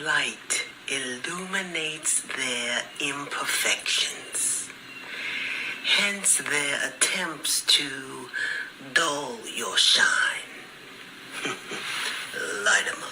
light illuminates their imperfections, hence their attempts to dull your shine. Light 'em up.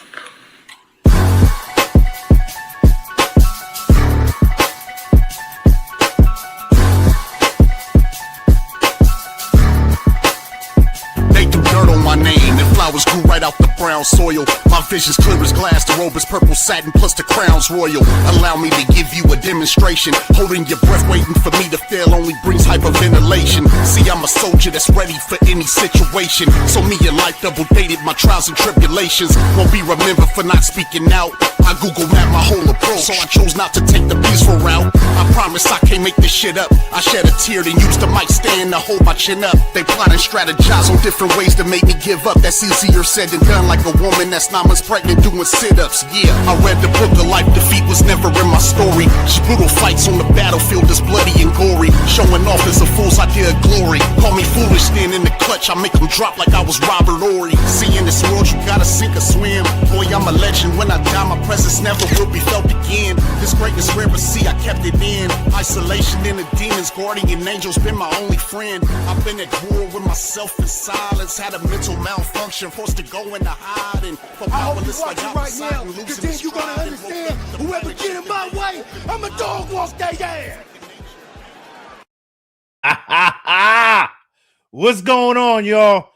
My name and flowers grew right out the brown soil. My vision's clear as glass, the robe is purple satin plus the crown's royal. Allow me to give you a demonstration. Holding your breath, waiting for me to fail only brings hyperventilation. See, I'm a soldier that's ready for any situation. So me and life double dated my trials and tribulations. Won't be remembered for not speaking out. I Google map my whole approach, so I chose not to take the peaceful route. I promise I can't make this shit up. I shed a tear, then use the mic stand to hold my chin up. They plot and strategize on different ways to make me give up. That's easier said than done, like a woman that's 9 months pregnant doing sit-ups. Yeah, I read the book of life, defeat was never in my story. Just brutal fights on the battlefield that's bloody and gory. Showing off is a fool's idea of glory. Call me foolish, stand in the clutch, I make them drop like I was Robert Ory. See, in this world you gotta sink or swim. Boy, I'm a legend, when I die my presence never will be felt again. This greatness rare, but see, I kept it in. Isolation in the demons, guardian angels been my only friend. I've been at war with myself in silence. Had a mental malfunction, forced to go into hiding. I hope you're watching right now, because then you're going to understand whoever get in my way, I'm a dog walk their ass. What's going on, y'all?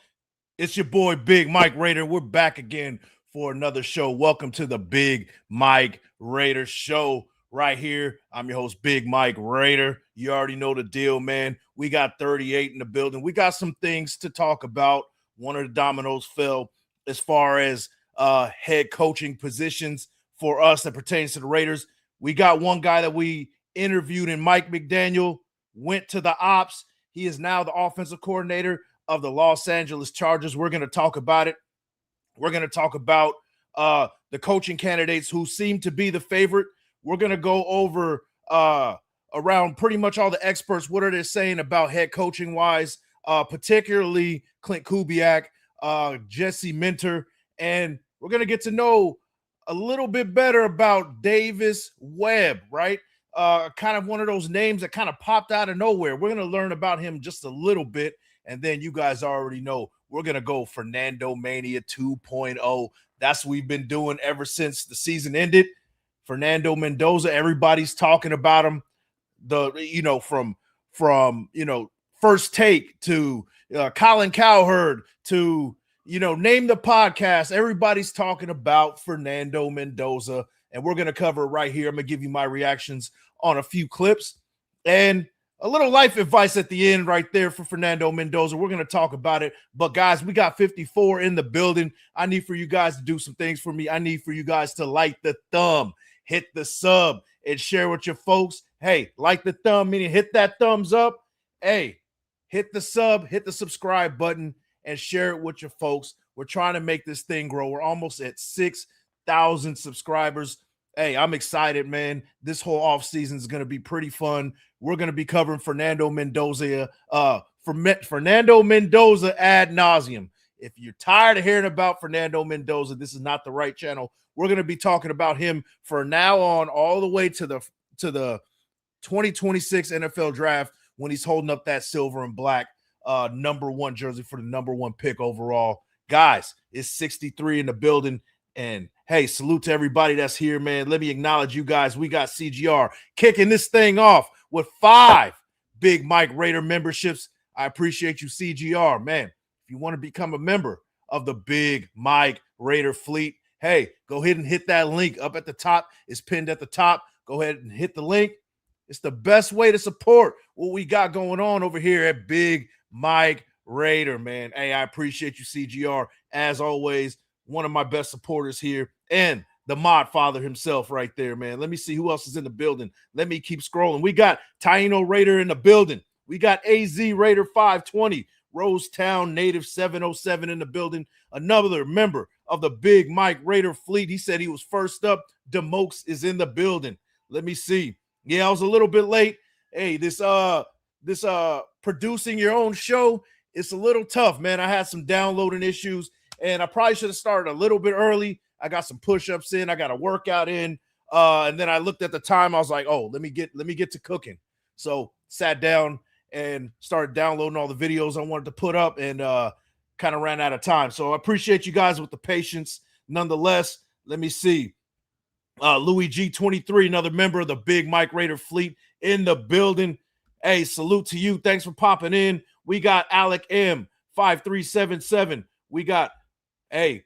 It's your boy, Big Mike Raider. We're back again for another show. Welcome to the Big Mike Raider Show right here. I'm your host, Big Mike Raider. You already know the deal, man. We got 38 in the building. We got some things to talk about. One of the dominoes fell as far as head coaching positions for us that pertains to the Raiders. We got one guy that we interviewed, and Mike McDaniel went to the ops. He is now the offensive coordinator of the Los Angeles Chargers. We're going to talk about it. We're going to talk about the coaching candidates who seem to be the favorite. We're going to go over around pretty much all the experts. What are they saying about head coaching wise, particularly Clint Kubiak, Jesse Minter, and we're going to get to know a little bit better about Davis Webb, right? Kind of one of those names that kind of popped out of nowhere. We're going to learn about him just a little bit, and then you guys already know we're going to go Fernandomania 2.0. That's what we've been doing ever since the season ended. Fernando Mendoza, everybody's talking about him. From First Take to Colin Cowherd to, name the podcast. Everybody's talking about Fernando Mendoza, and we're going to cover it right here. I'm going to give you my reactions on a few clips and a little life advice at the end right there for Fernando Mendoza. We're going to talk about it. But, guys, we got 54 in the building. I need for you guys to do some things for me. I need for you guys to like the thumb, hit the sub, and share with your folks. Hey, like the thumb, meaning hit that thumbs up. Hey, hit the sub, hit the subscribe button, and share it with your folks. We're trying to make this thing grow. We're almost at 6,000 subscribers. Hey, I'm excited, man. This whole offseason is going to be pretty fun. We're going to be covering Fernando Mendoza ad nauseum. If you're tired of hearing about Fernando Mendoza, this is not the right channel. We're going to be talking about him from now on all the way to the 2026 NFL draft when he's holding up that silver and black number 1 jersey for the number 1 pick overall. Guys, it's 63 in the building. And hey, salute to everybody that's here, man. Let me acknowledge you guys. We got CGR kicking this thing off with 5 Big Mike Raider memberships. I appreciate you, CGR, man. If you want to become a member of the Big Mike Raider fleet, hey, go ahead and hit that link up at the top. It's pinned at the top. Go ahead and hit the link. It's the best way to support what we got going on over here at Big Mike Raider, man. Hey, I appreciate you, CGR. As always, one of my best supporters here, and the mod father himself right there, man. Let me see who else is in the building. Let me keep scrolling. We got Taino Raider in the building. We got AZ Raider 520, Rosetown Native 707 in the building. Another member of the Big Mike Raider fleet. He said he was first up. Demokes is in the building. Let me see. Yeah, I was a little bit late. Hey, this producing your own show, it's a little tough, man. I had some downloading issues, and I probably should have started a little bit early. I got some push-ups in. I got a workout in. And then I looked at the time. I was like, oh, let me get to cooking. So sat down and started downloading all the videos I wanted to put up, and kind of ran out of time. So I appreciate you guys with the patience. Nonetheless, let me see. Louis G23, another member of the Big Mike Raider fleet in the building. Hey, salute to you. Thanks for popping in. We got Alec M 5377. We got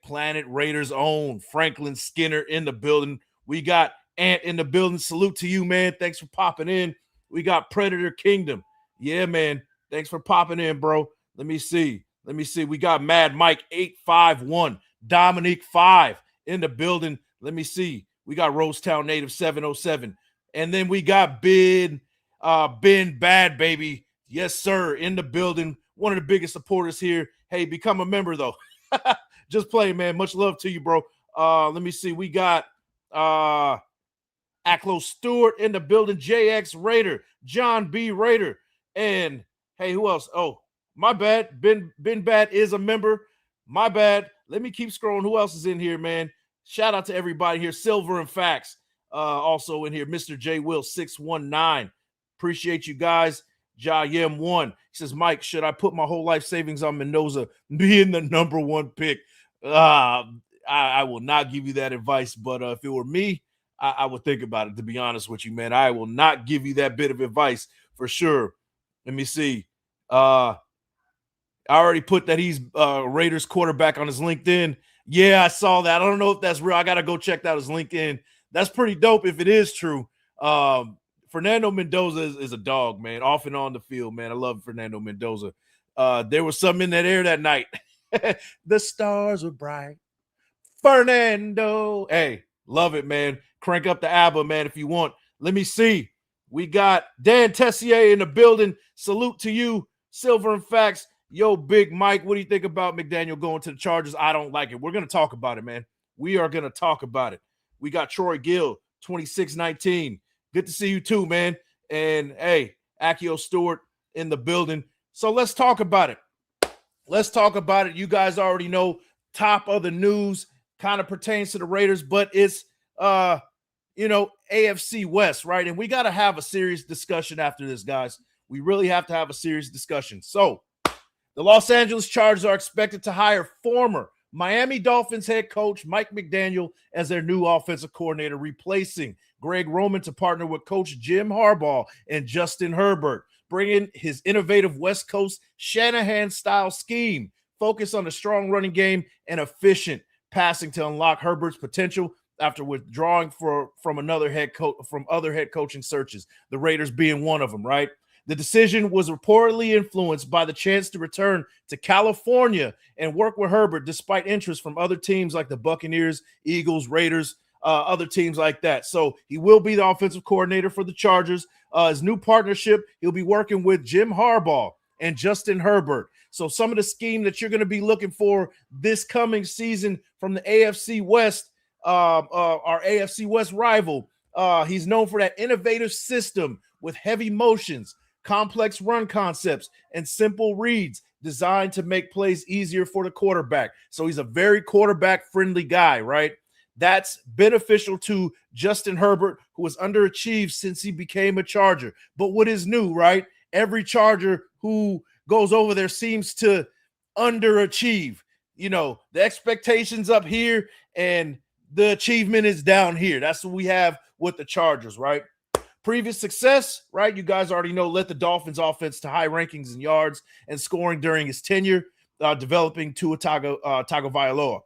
Planet Raiders own Franklin Skinner in the building. We got Ant in the building. Salute to you, man. Thanks for popping in. We got Predator Kingdom. Yeah, man. Thanks for popping in, bro. Let me see. We got Mad Mike 851. Dominique 5 in the building. Let me see. We got Rosetown Native 707. And then we got Ben Bad Baby. Yes, sir, in the building. One of the biggest supporters here. Hey, become a member, though. Just playing, man. Much love to you, bro. Let me see. We got Acklo Stewart in the building. JX Raider. John B. Raider. And, hey, who else? Oh, my bad. Ben Bad is a member. My bad. Let me keep scrolling. Who else is in here, man? Shout out to everybody here. Silver and Facts also in here. Mr. J. Will 619. Appreciate you guys. Ja Yem 1. He says, Mike, should I put my whole life savings on Mendoza being the number one pick? I will not give you that advice, but if it were me, I would think about it, to be honest with you, man. I will not give you that bit of advice for sure. Let me see. I already put that he's Raiders quarterback on his LinkedIn. Yeah, I saw that. I don't know if that's real. I got to go check out his LinkedIn. That's pretty dope if it is true. Fernando Mendoza is a dog, man, off and on the field, man. I love Fernando Mendoza. There was something in that air that night. The stars were bright. Fernando. Hey, love it, man. Crank up the ABBA, man, if you want. Let me see. We got Dan Tessier in the building. Salute to you. Silver and Facts. Yo, Big Mike, what do you think about McDaniel going to the Chargers? I don't like it. We're going to talk about it, man. We are going to talk about it. We got Troy Gill, 2619. Good to see you too, man. And, hey, Akio Stewart in the building. So let's talk about it. You guys already know top of the news kind of pertains to the Raiders, but it's, AFC West, right? And we got to have a serious discussion after this, guys. We really have to have a serious discussion. So, the Los Angeles Chargers are expected to hire former Miami Dolphins head coach Mike McDaniel as their new offensive coordinator, replacing Greg Roman to partner with coach Jim Harbaugh and Justin Herbert, bringing his innovative West Coast Shanahan-style scheme, focus on a strong running game and efficient passing to unlock Herbert's potential after withdrawing from other head coaching searches, the Raiders being one of them, right? The decision was reportedly influenced by the chance to return to California and work with Herbert, despite interest from other teams like the Buccaneers, Eagles, Raiders, other teams like that. So he will be the offensive coordinator for the Chargers. His new partnership, he'll be working with Jim Harbaugh and Justin Herbert. So some of the scheme that you're going to be looking for this coming season from the AFC West, our AFC West rival, he's known for that innovative system with heavy motions, complex run concepts, and simple reads designed to make plays easier for the quarterback. So he's a very quarterback-friendly guy, right? That's beneficial to Justin Herbert, who has underachieved since he became a Charger. But what is new, right? Every Charger who goes over there seems to underachieve. You know, the expectations up here and the achievement is down here. That's what we have with the Chargers, right? Previous success, right? You guys already know, led the Dolphins offense to high rankings in yards and scoring during his tenure, developing Tua Tagovailoa.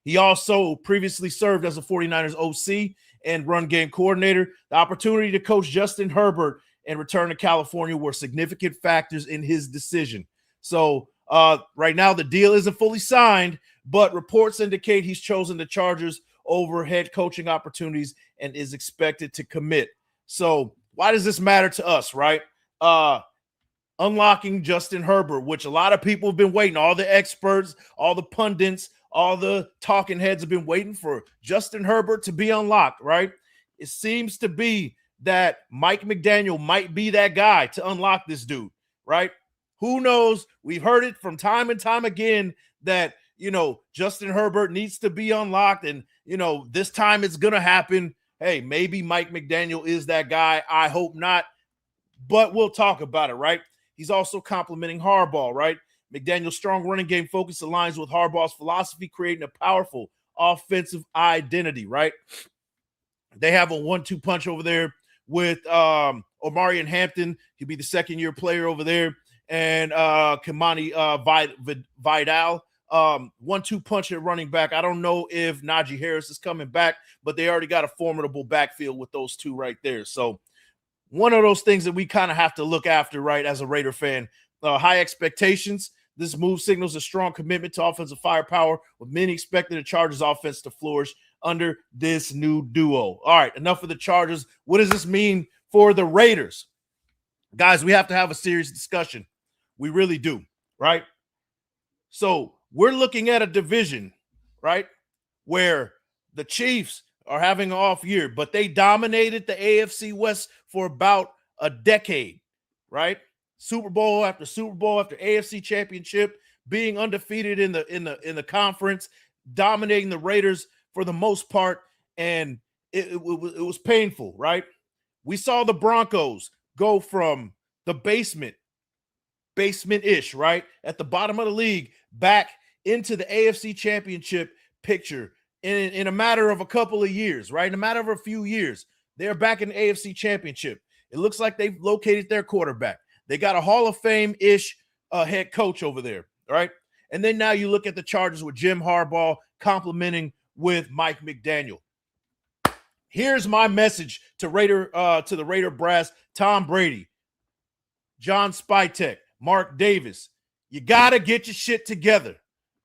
He also previously served as a 49ers OC and run game coordinator. The opportunity to coach Justin Herbert and return to California were significant factors in his decision. So right now the deal isn't fully signed, but reports indicate he's chosen the Chargers over head coaching opportunities and is expected to commit. So why does this matter to us, right? Unlocking Justin Herbert, which a lot of people have been waiting. All the experts, all the pundits, all the talking heads have been waiting for Justin Herbert to be unlocked, right? It seems to be that Mike McDaniel might be that guy to unlock this dude, right? Who knows? We've heard it from time and time again that, Justin Herbert needs to be unlocked, and this time it's gonna happen. Hey, maybe Mike McDaniel is that guy. I hope not, but we'll talk about it, right? He's also complimenting Harbaugh, right? McDaniel's strong running game focus aligns with Harbaugh's philosophy, creating a powerful offensive identity, right? They have a 1-2 punch over there with Omarion Hampton. He'll be the second-year player over there, and Kamani Vidal. 1-2 punch at running back. I don't know if Najee Harris is coming back, but they already got a formidable backfield with those two right there. So one of those things that we kind of have to look after, right, as a Raider fan. High expectations. This move signals a strong commitment to offensive firepower, with many expecting the Chargers offense to flourish under this new duo. All right, enough of the Chargers. What does this mean for the Raiders? Guys, we have to have a serious discussion. We really do, right? So we're looking at a division, right, where the Chiefs are having an off year, but they dominated the AFC West for about a decade, right? Super Bowl after Super Bowl after AFC Championship, being undefeated in the conference, dominating the Raiders for the most part, and it was painful, right? We saw the Broncos go from the basement-ish, right, at the bottom of the league, back into the AFC Championship picture in a matter of a couple of years, right? In a matter of a few years, they're back in the AFC Championship. It looks like they've located their quarterback. They got a Hall of Fame-ish head coach over there, right? And then now you look at the Chargers with Jim Harbaugh complimenting with Mike McDaniel. Here's my message to the Raider brass: Tom Brady, John Spytek, Mark Davis. You got to get your shit together,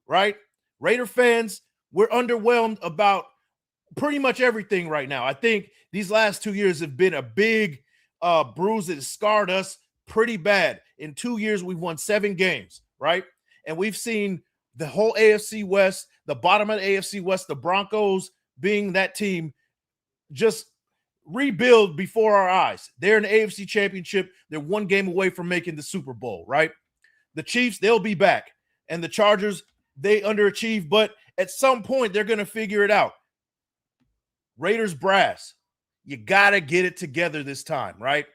right? Raider fans, we're underwhelmed about pretty much everything right now. I think these last 2 years have been a big bruise that has scarred us pretty bad. In 2 years, we've won 7 games, right? And we've seen the whole AFC West, the bottom of the AFC West, the Broncos being that team, just rebuild before our eyes. They're in the AFC Championship. They're 1 game away from making the Super Bowl, right? The Chiefs, they'll be back. And the Chargers, they underachieve, but at some point, they're going to figure it out. Raiders brass, you got to get it together this time, right?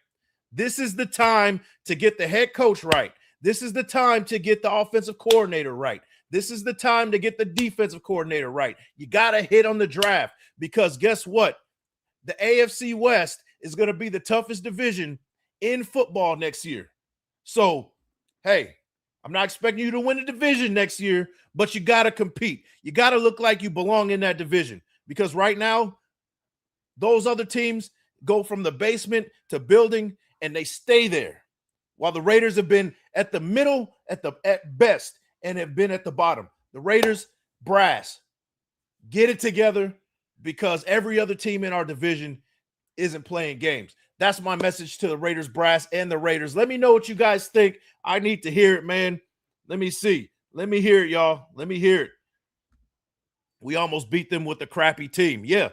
This is the time to get the head coach right. This is the time to get the offensive coordinator right. This is the time to get the defensive coordinator right. You got to hit on the draft, because guess what? The AFC West is going to be the toughest division in football next year. So, hey, I'm not expecting you to win the division next year, but you got to compete. You got to look like you belong in that division, because right now, those other teams go from the basement to building, and they stay there, while the Raiders have been at the middle at best and have been at the bottom. The Raiders brass, get it together, because every other team in our division isn't playing games. That's my message to the Raiders brass and the Raiders. Let me know what you guys think. I need to hear it, man. Let me see. Let me hear it, y'all. Let me hear it. We almost beat them with a crappy team. Yeah.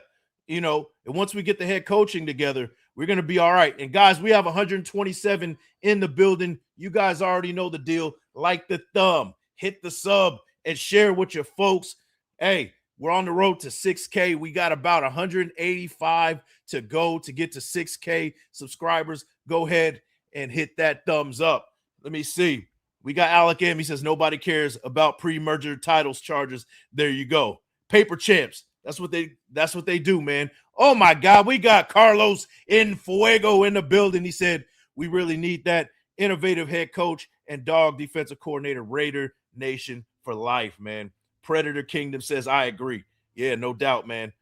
And once we get the head coaching together, we're going to be all right. And guys, we have 127 in the building. You guys already know the deal. Like the thumb, hit the sub, and share with your folks. Hey, we're on the road to 6K. We got about 185 to go to get to 6K subscribers. Go ahead and hit that thumbs up. Let me see. We got Alec M. He says nobody cares about pre-merger titles charges. There you go. Paper champs. That's what they do, man. Oh my God, we got Carlos in Fuego in the building. He said we really need that innovative head coach and dog defensive coordinator. Raider Nation for life, man. Predator Kingdom says I agree. Yeah, no doubt, man.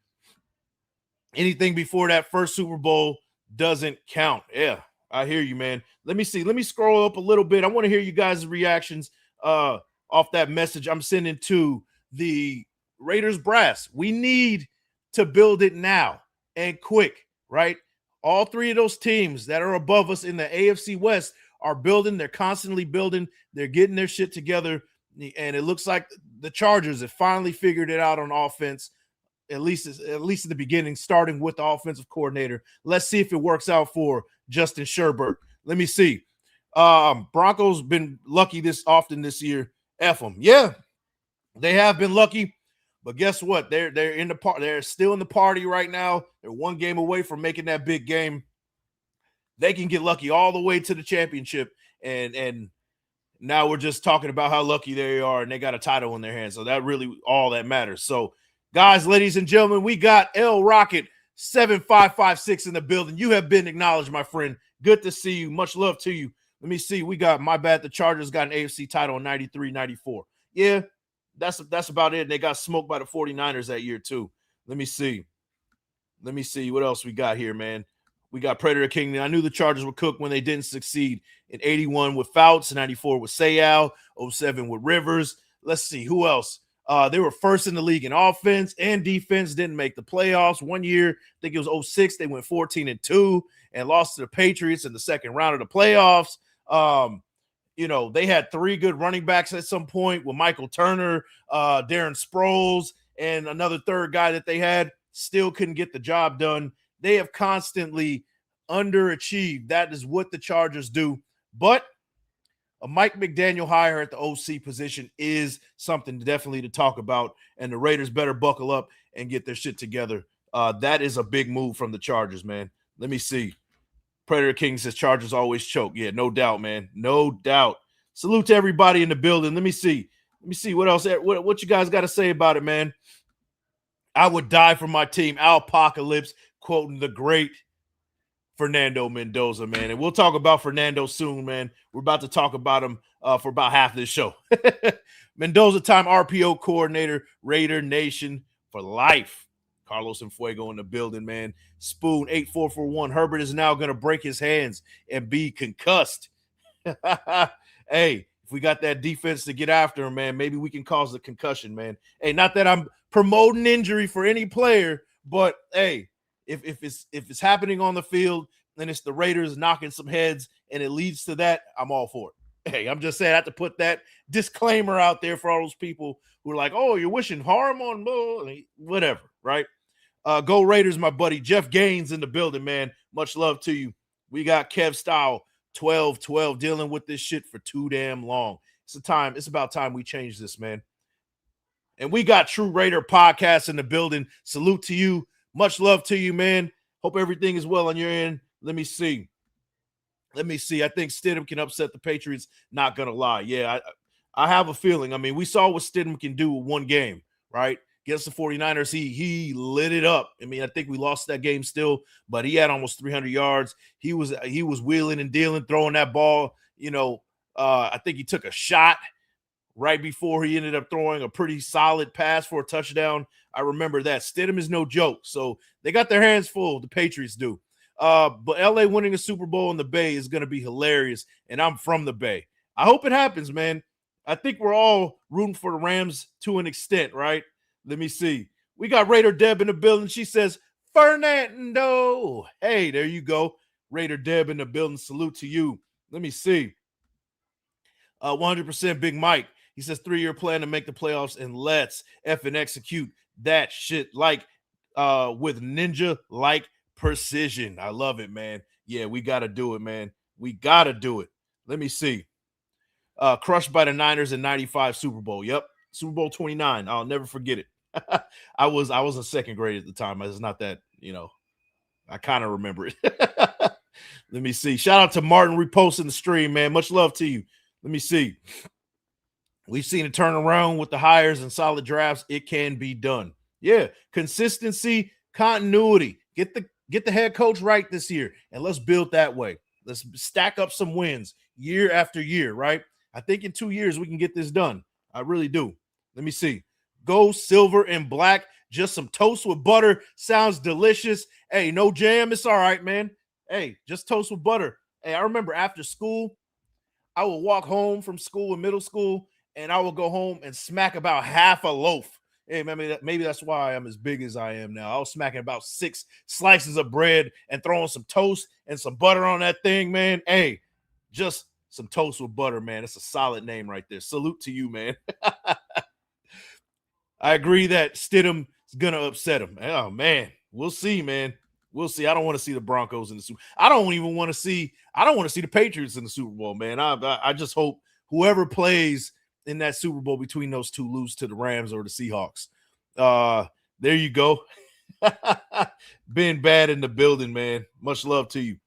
Anything before that first Super Bowl doesn't count. Yeah, I hear you, man. Let me see. Let me scroll up a little bit. I want to hear you guys' reactions off that message I'm sending to the Raiders brass. We need to build it now and quick, right? All 3 of those teams that are above us in the AFC West are building. They're constantly building. They're getting their shit together. And it looks like the Chargers have finally figured it out on offense, at least at the beginning, starting with the offensive coordinator. Let's see if it works out for Justin Sherbert. Let me see. Broncos been lucky this often this year. F them. Yeah. They have been lucky, but guess what? They're in the part. They're still in the party right now. They're one game away from making that big game. They can get lucky all the way to the championship, and now we're just talking about how lucky they are, and they got a title in their hands. So that really all that matters. So, guys, ladies and gentlemen, we got L Rocket 7556 in the building. You have been acknowledged, my friend. Good to see you. Much love to you. Let me see. We got, my bad, the Chargers got an AFC title in 93-94. Yeah, that's about it. They got smoked by the 49ers that year too. Let me see what else we got here, man. We got Predator King. I knew the Chargers were cooked when they didn't succeed. In 81 with Fouts, 94 with Sayal, 07 with Rivers. Let's see, who else? They were first in the league in offense and defense, didn't make the playoffs. One year, I think it was 06, they went 14-2 and lost to the Patriots in the second round of the playoffs. They had three good running backs at some point with Michael Turner, Darren Sproles, and another third guy that they had. Still couldn't get the job done. They have constantly underachieved. That is what the Chargers do. But a Mike McDaniel hire at the OC position is something definitely to talk about, and the Raiders better buckle up and get their shit together. That is a big move from the Chargers, man. Let me see. Predator King says Chargers always choke. Yeah, no doubt, man. No doubt. Salute to everybody in the building. Let me see what else. What you guys got to say about it, man. I would die for my team. Alpocalypse, quoting the great Fernando Mendoza, man. And we'll talk about Fernando soon, man. We're about to talk about him for about half this show. Mendoza time RPO coordinator, Raider Nation for life. Carlos and Fuego in the building, man. Spoon 8441. Herbert is now going to break his hands and be concussed. Hey, if we got that defense to get after him, man, maybe we can cause the concussion, man. Hey, not that I'm promoting injury for any player, but hey, if it's happening on the field and it's the Raiders knocking some heads and it leads to that, I'm all for it. Hey, I'm just saying I have to put that disclaimer out there for all those people who are like, oh, you're wishing harm on whatever, right? Go Raiders, my buddy. Jeff Gaines in the building, man. Much love to you. We got Kev Style 12-12 dealing with this shit for too damn long. It's about time we change this, man. And we got True Raider Podcast in the building. Salute to you. Much love to you, man. Hope everything is well on your end. Let me see. I think Stidham can upset the Patriots. Not going to lie. Yeah, I have a feeling. I mean, we saw what Stidham can do with one game, right? Against the 49ers, he lit it up. I mean, I think we lost that game still, but he had almost 300 yards. He was wheeling and dealing, throwing that ball. I think he took a shot right before he ended up throwing a pretty solid pass for a touchdown. I remember that. Stidham is no joke. So they got their hands full, the Patriots do. But LA winning a Super Bowl in the Bay is going to be hilarious, and I'm from the Bay. I hope it happens, man. I think we're all rooting for the Rams to an extent, right? Let me see. We got Raider Deb in the building. She says, Fernando. Hey, there you go. Raider Deb in the building. Salute to you. Let me see. 100% Big Mike. He says 3-year plan to make the playoffs, and let's effing execute that shit with ninja-like precision. I love it, man. Yeah, we got to do it, man. We got to do it. Let me see. Crushed by the Niners in 95 Super Bowl. Yep. Super Bowl 29. I'll never forget it. I was in second grade at the time. It's not that, I kind of remember it. Let me see. Shout out to Martin reposting the stream, man. Much love to you. Let me see. We've seen it turn around with the hires and solid drafts. It can be done. Yeah. Consistency, continuity. Get the head coach right this year, and let's build that way. Let's stack up some wins year after year, right? I think in 2 years we can get this done. I really do. Let me see. Go silver and black. Just some toast with butter. Sounds delicious. Hey, no jam. It's all right, man. Hey, just toast with butter. Hey, I remember after school, I would walk home from school in middle school, and I would go home and smack about half a loaf. Hey, maybe that's why I'm as big as I am now. I was smacking about 6 slices of bread and throwing some toast and some butter on that thing, man. Hey, just some toast with butter, man. It's a solid name right there. Salute to you, man. I agree that Stidham is going to upset him. Oh, man. We'll see, man. We'll see. I don't want to see the Broncos in the Super Bowl. I don't want to see the Patriots in the Super Bowl, man. I just hope whoever plays in that Super Bowl between those two lose to the Rams or the Seahawks. There you go. Been bad in the building, man. Much love to you.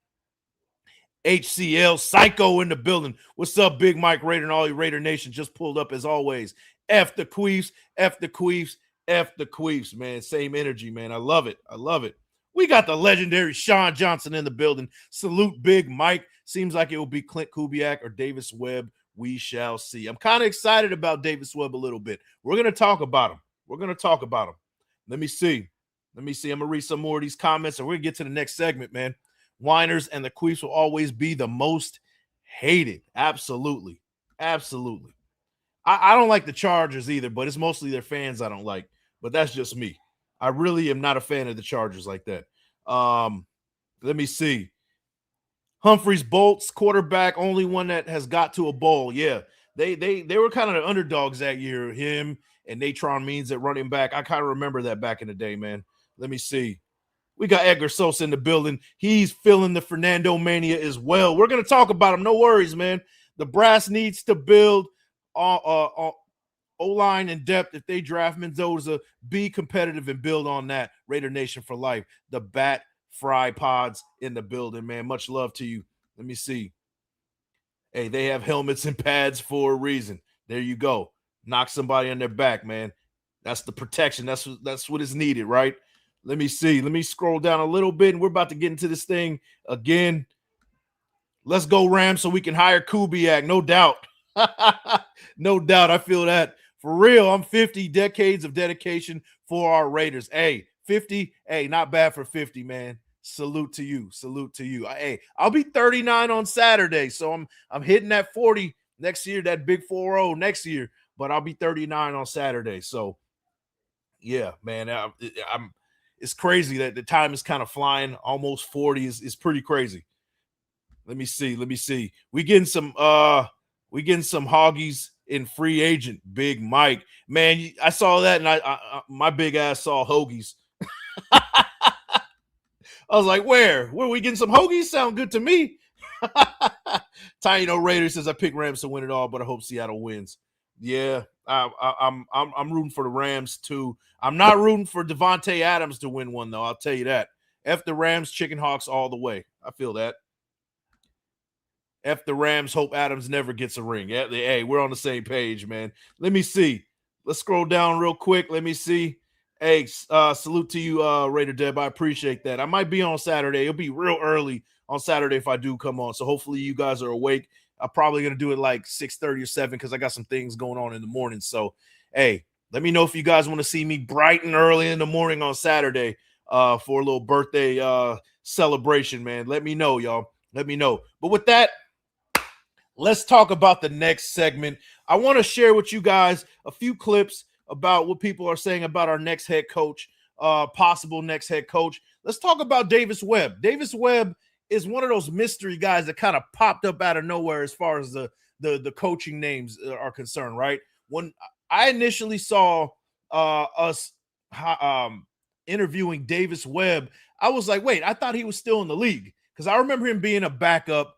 HCL Psycho in the building. What's up, Big Mike Raider and all you Raider Nation? Just pulled up as always. F the Queefs, F the Queefs, F the Queefs, man. Same energy, man. I love it. I love it. We got the legendary Sean Johnson in the building. Salute Big Mike. Seems like it will be Clint Kubiak or Davis Webb. We shall see. I'm kind of excited about Davis Webb a little bit. We're going to talk about him. We're going to talk about him. Let me see. I'm going to read some more of these comments, and we're going to get to the next segment, man. Whiners and the Queefs will always be the most hated. Absolutely. Absolutely. I don't like the Chargers either, but it's mostly their fans I don't like. But that's just me. I really am not a fan of the Chargers like that. Let me see. Humphreys Bolts, quarterback, only one that has got to a bowl. Yeah, they were kind of the underdogs that year. Him and Natron Means at running back. I kind of remember that back in the day, man. Let me see. We got Edgar Sosa in the building. He's feeling the Fernandomania as well. We're going to talk about him. No worries, man. The brass needs to build O-line and depth. If they draft Mendoza, be competitive and build on that. Raider Nation for life. The Bat Fry Pods in the building, man. Much love to you. Let me see. Hey, they have helmets and pads for a reason. There you go. Knock somebody on their back, man. That's the protection. That's what is needed, right? Let me see. Let me scroll down a little bit, and we're about to get into this thing again. Let's go Rams so we can hire Kubiak. No doubt. No doubt. I feel that. For real, I'm 50 decades of dedication for our Raiders. Hey, 50. Hey, not bad for 50, man. Salute to you. Salute to you. Hey, I'll be 39 on Saturday, so I'm hitting that 40 next year, that big 4-0 next year, but I'll be 39 on Saturday. So, yeah, man, it's crazy that the time is kind of flying. Almost 40 is pretty crazy. Let me see. We getting some hoggies in free agent. Big Mike, man, I saw that, and I my big ass saw hoagies. I was like, where we getting some hoagies? Sound good to me. Tiny No Raider says I pick Rams to win it all, but I hope Seattle wins. Yeah, I'm rooting for the Rams too. I'm not rooting for Devontae Adams to win one though. I'll tell you that. F the Rams, Chicken Hawks all the way. I feel that. F the Rams, hope Adams never gets a ring. Yeah, hey, we're on the same page, man. Let me see. Let's scroll down real quick. Let me see. Hey, salute to you, Raider Deb. I appreciate that. I might be on Saturday. It'll be real early on Saturday if I do come on. So hopefully you guys are awake. I'm probably going to do it like 6:30 or 7 because I got some things going on in the morning. So, hey, let me know if you guys want to see me bright and early in the morning on Saturday for a little birthday celebration, man. Let me know, y'all. Let me know. But with that, let's talk about the next segment. I want to share with you guys a few clips about what people are saying about our next head coach, possible next head coach. Let's talk about Davis Webb. Davis Webb is one of those mystery guys that kind of popped up out of nowhere as far as the coaching names are concerned, right? When I initially saw us interviewing Davis Webb, I was like, wait, I thought he was still in the league because I remember him being a backup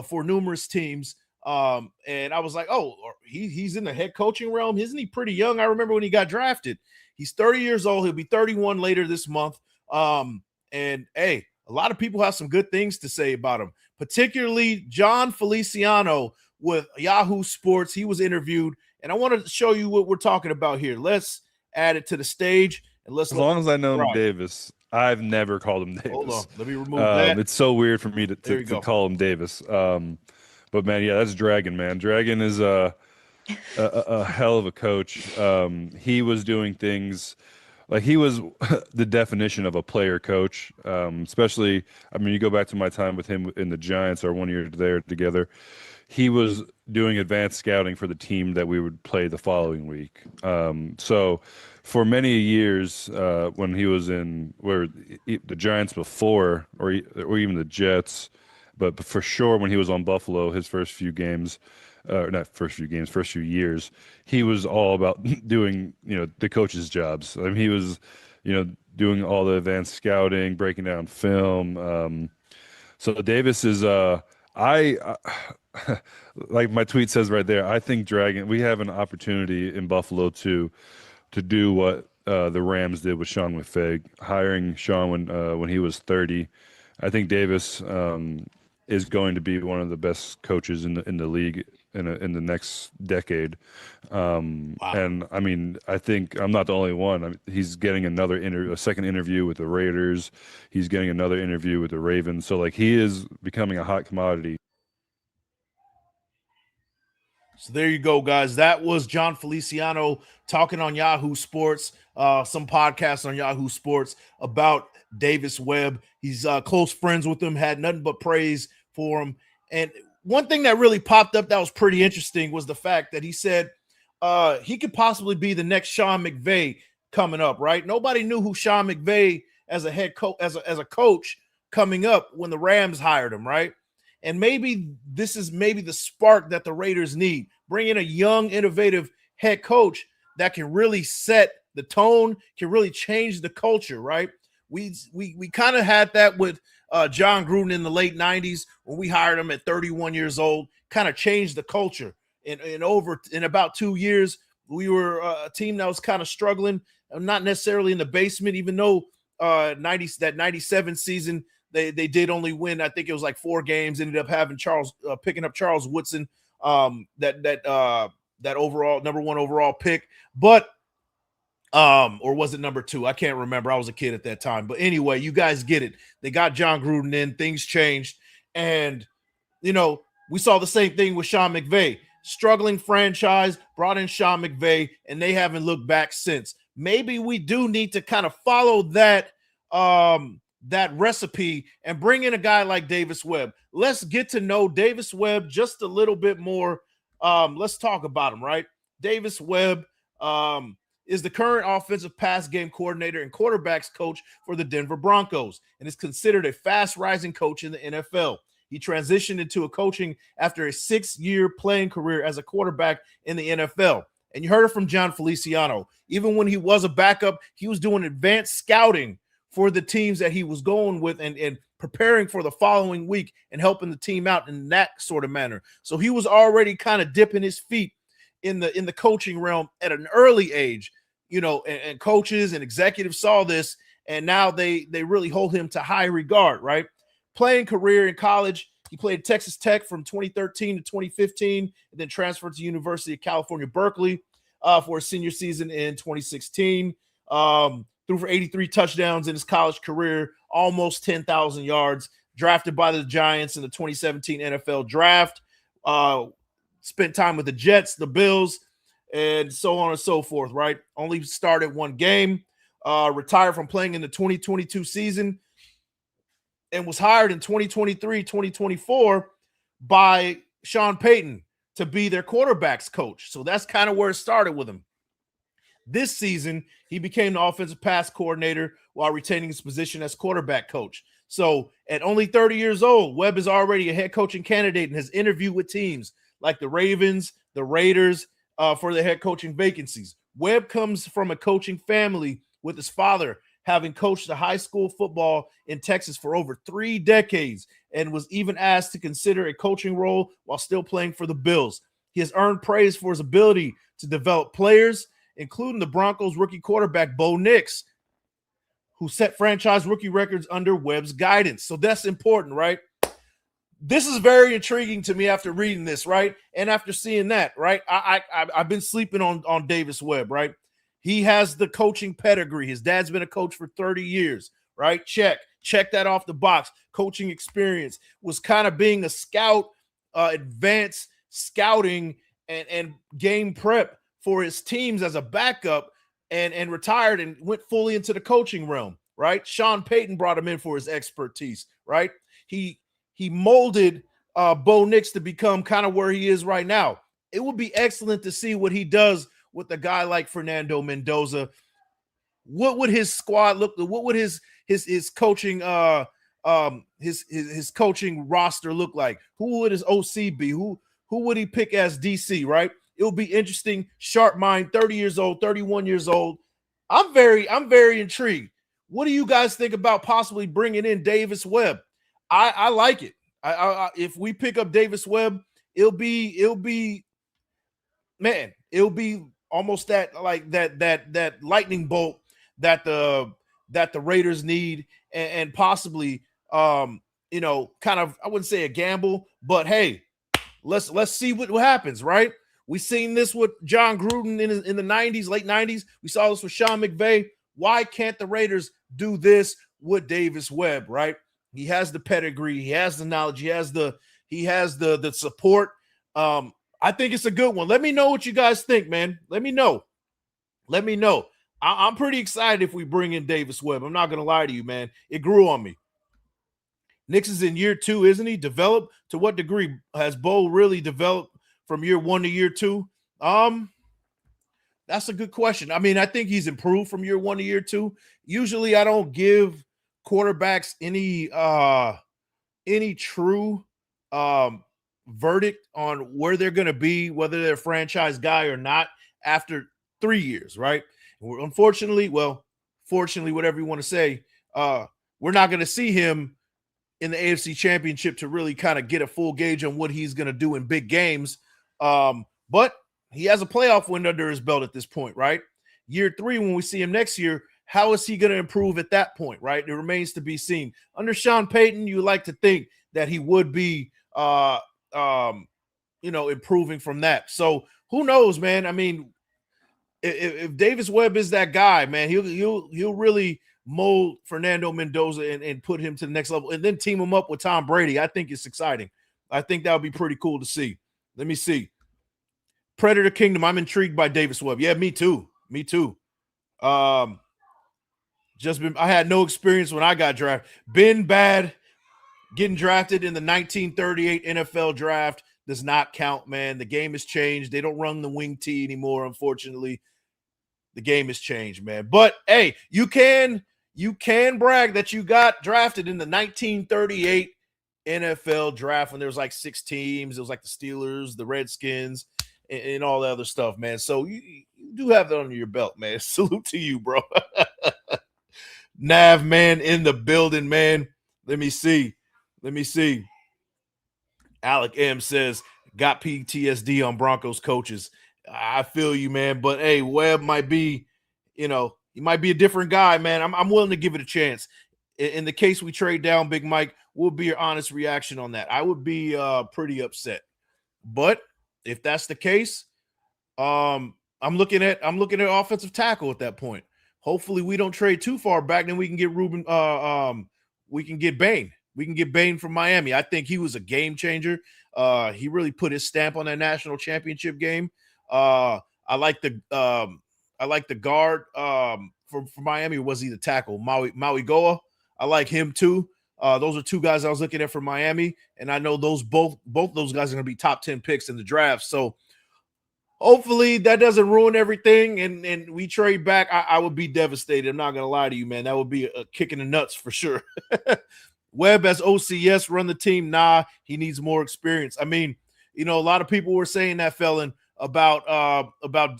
for numerous teams. And I was like, oh, he's in the head coaching realm. Isn't he pretty young? I remember when he got drafted. He's 30 years old. He'll be 31 later this month. And hey, a lot of people have some good things to say about him, particularly John Feliciano with Yahoo Sports. He was interviewed, and I want to show you what we're talking about here. Let's add it to the stage. And let's. As long as I know him Davis, I've never called him Davis. Hold on. Let me remove that. It's so weird for me to call him Davis. But man, yeah, that's Dragon, man. Dragon is a hell of a coach. He was doing things like he was the definition of a player coach. Especially, I mean, you go back to my time with him in the Giants, our 1 year there together. He was doing advanced scouting for the team that we would play the following week. So for many years, when he was in the Giants before, or even the Jets. But for sure, when he was on Buffalo, his first few years, he was all about doing, the coach's jobs. I mean, he was, doing all the advanced scouting, breaking down film. So Davis is, like my tweet says right there, I think we have an opportunity in Buffalo to do what the Rams did with Sean McVay, hiring Sean when he was 30. I think Davis is going to be one of the best coaches in the league in the next decade. And I mean, I think I'm not the only one. He's getting a second interview with the Raiders. He's getting another interview with the Ravens. So like he is becoming a hot commodity. So there you go, guys. That was John Feliciano talking on Yahoo Sports, some podcasts on Yahoo Sports about Davis Webb. He's close friends with him, had nothing but praise for him. And one thing that really popped up that was pretty interesting was the fact that he said he could possibly be the next Sean McVay coming up, right? Nobody knew who Sean McVay as a head coach, as a coach coming up when the Rams hired him, right? And maybe this is the spark that the Raiders need. Bring in a young, innovative head coach that can really set the tone, can really change the culture, right? We kind of had that with John Gruden in the late 90s when we hired him at 31 years old, kind of changed the culture. In about 2 years, we were a team that was kind of struggling, not necessarily in the basement, even though that 97 season, they did only win, I think it was like 4 games, ended up having picking up Charles Woodson, that overall number 1 overall pick, but or was it number 2? I can't remember. I was a kid at that time. But anyway, you guys get it. They got John Gruden in, things changed. And, we saw the same thing with Sean McVay. Struggling franchise, brought in Sean McVay, and they haven't looked back since. Maybe we do need to kind of follow that recipe and bring in a guy like Davis Webb. Let's get to know Davis Webb just a little bit more. Let's talk about him, right? Davis Webb is the current offensive pass game coordinator and quarterbacks coach for the Denver Broncos and is considered a fast-rising coach in the NFL. He transitioned into coaching after a 6-year playing career as a quarterback in the NFL. And you heard it from John Feliciano. Even when he was a backup, he was doing advanced scouting for the teams that he was going with and preparing for the following week and helping the team out in that sort of manner. So he was already kind of dipping his feet in the coaching realm at an early age, and coaches and executives saw this, and now they really hold him to high regard, right? Playing career in college, he played at Texas Tech from 2013 to 2015, and then transferred to University of California, Berkeley for his senior season in 2016. Threw for 83 touchdowns in his college career, almost 10,000 yards, drafted by the Giants in the 2017 NFL draft, spent time with the Jets, the Bills, and so on and so forth, right? Only started 1 game, retired from playing in the 2022 season, and was hired in 2023, 2024 by Sean Payton to be their quarterbacks coach. So that's kind of where it started with him. This season, he became the offensive pass coordinator while retaining his position as quarterback coach. So at only 30 years old, Webb is already a head coaching candidate and has interviewed with teams like the Ravens, the Raiders for the head coaching vacancies. Webb comes from a coaching family with his father having coached the high school football in Texas for over 3 decades and was even asked to consider a coaching role while still playing for the Bills. He has earned praise for his ability to develop players, including the Broncos rookie quarterback Bo Nix, who set franchise rookie records under Webb's guidance. So that's important, right? This is very intriguing to me after reading this, right? And after seeing that, right? I've been sleeping on Davis Webb, right? He has the coaching pedigree. His dad's been a coach for 30 years, right? Check that off the box. Coaching experience, was kind of being a scout, advanced scouting and game prep for his teams as a backup, and retired and went fully into the coaching realm, right? Sean Payton brought him in for his expertise, right? He molded Bo Nix to become kind of where he is right now. It would be excellent to see what he does with a guy like Fernando Mendoza. What would his squad look like? What would his coaching his coaching roster look like? Who would his OC be? Who would he pick as DC, right? It will be interesting. Sharp mind, 30 years old, 31 years old. I'm very intrigued. What do you guys think about possibly bringing in Davis Webb? I like it. If we pick up Davis Webb it'll be man, it'll be almost that like that lightning bolt that the Raiders need, and possibly kind of, I wouldn't say a gamble, but hey, let's see what happens, right? We seen this with John Gruden in the 90s, late 90s. We saw this with Sean McVay. Why can't the Raiders do this with Davis Webb, right? He has the pedigree, he has the knowledge, he has the support. I think it's a good one. Let me know what you guys think, man. Let me know. I'm pretty excited if we bring in Davis Webb. I'm not going to lie to you, man. It grew on me. Nix is in year 2, isn't he? Developed to what degree? Has Bo really developed from year 1 to year 2? That's a good question. I mean, I think he's improved from year 1 to year 2. Usually I don't give quarterbacks any true verdict on where they're going to be, whether they're a franchise guy or not, after 3 years, right? Unfortunately, fortunately, whatever you want to say, we're not going to see him in the AFC Championship to really kind of get a full gauge on what he's going to do in big games. But he has a playoff win under his belt at this point, right? Year 3, when we see him next year, how is he going to improve at that point, right? It remains to be seen. Under Sean Payton, you like to think that he would be improving from that. So who knows, man? I mean, if Davis Webb is that guy, man, he'll really mold Fernando Mendoza and put him to the next level, and then team him up with Tom Brady. I think it's exciting. I think that would be pretty cool to see. Let me see. Predator Kingdom, I'm intrigued by Davis Webb. Yeah, me too. I had no experience when I got drafted. Been bad. Getting drafted in the 1938 NFL draft does not count, man. The game has changed. They don't run the wing tee anymore, unfortunately. The game has changed, man. But hey, you can brag that you got drafted in the 1938 NFL draft when there was like 6 teams. It was like the Steelers, the Redskins, and all the other stuff, man. So you do have that under your belt, man. Salute to you, bro. Nav, man, in the building, man. Let me see. Alec M says, got PTSD on Broncos coaches. I feel you, man. But hey, Webb might be, he might be a different guy, man. I'm willing to give it a chance. In the case we trade down, Big Mike, will be your honest reaction on that. I would be pretty upset. But if that's the case, I'm looking at offensive tackle at that point. Hopefully we don't trade too far back, then we can get we can get Bain. We can get Bain from Miami. I think he was a game changer. He really put his stamp on that national championship game. I like the guard for Miami. Was he the tackle? Maui Goa. I like him too. Those are 2 guys I was looking at for Miami, and I know both those guys are going to be top 10 picks in the draft. So hopefully that doesn't ruin everything, and we trade back. I would be devastated. I'm not going to lie to you, man. That would be a kick in the nuts for sure. Webb as OCS, run the team. Nah, he needs more experience. I mean, a lot of people were saying that, Felon, about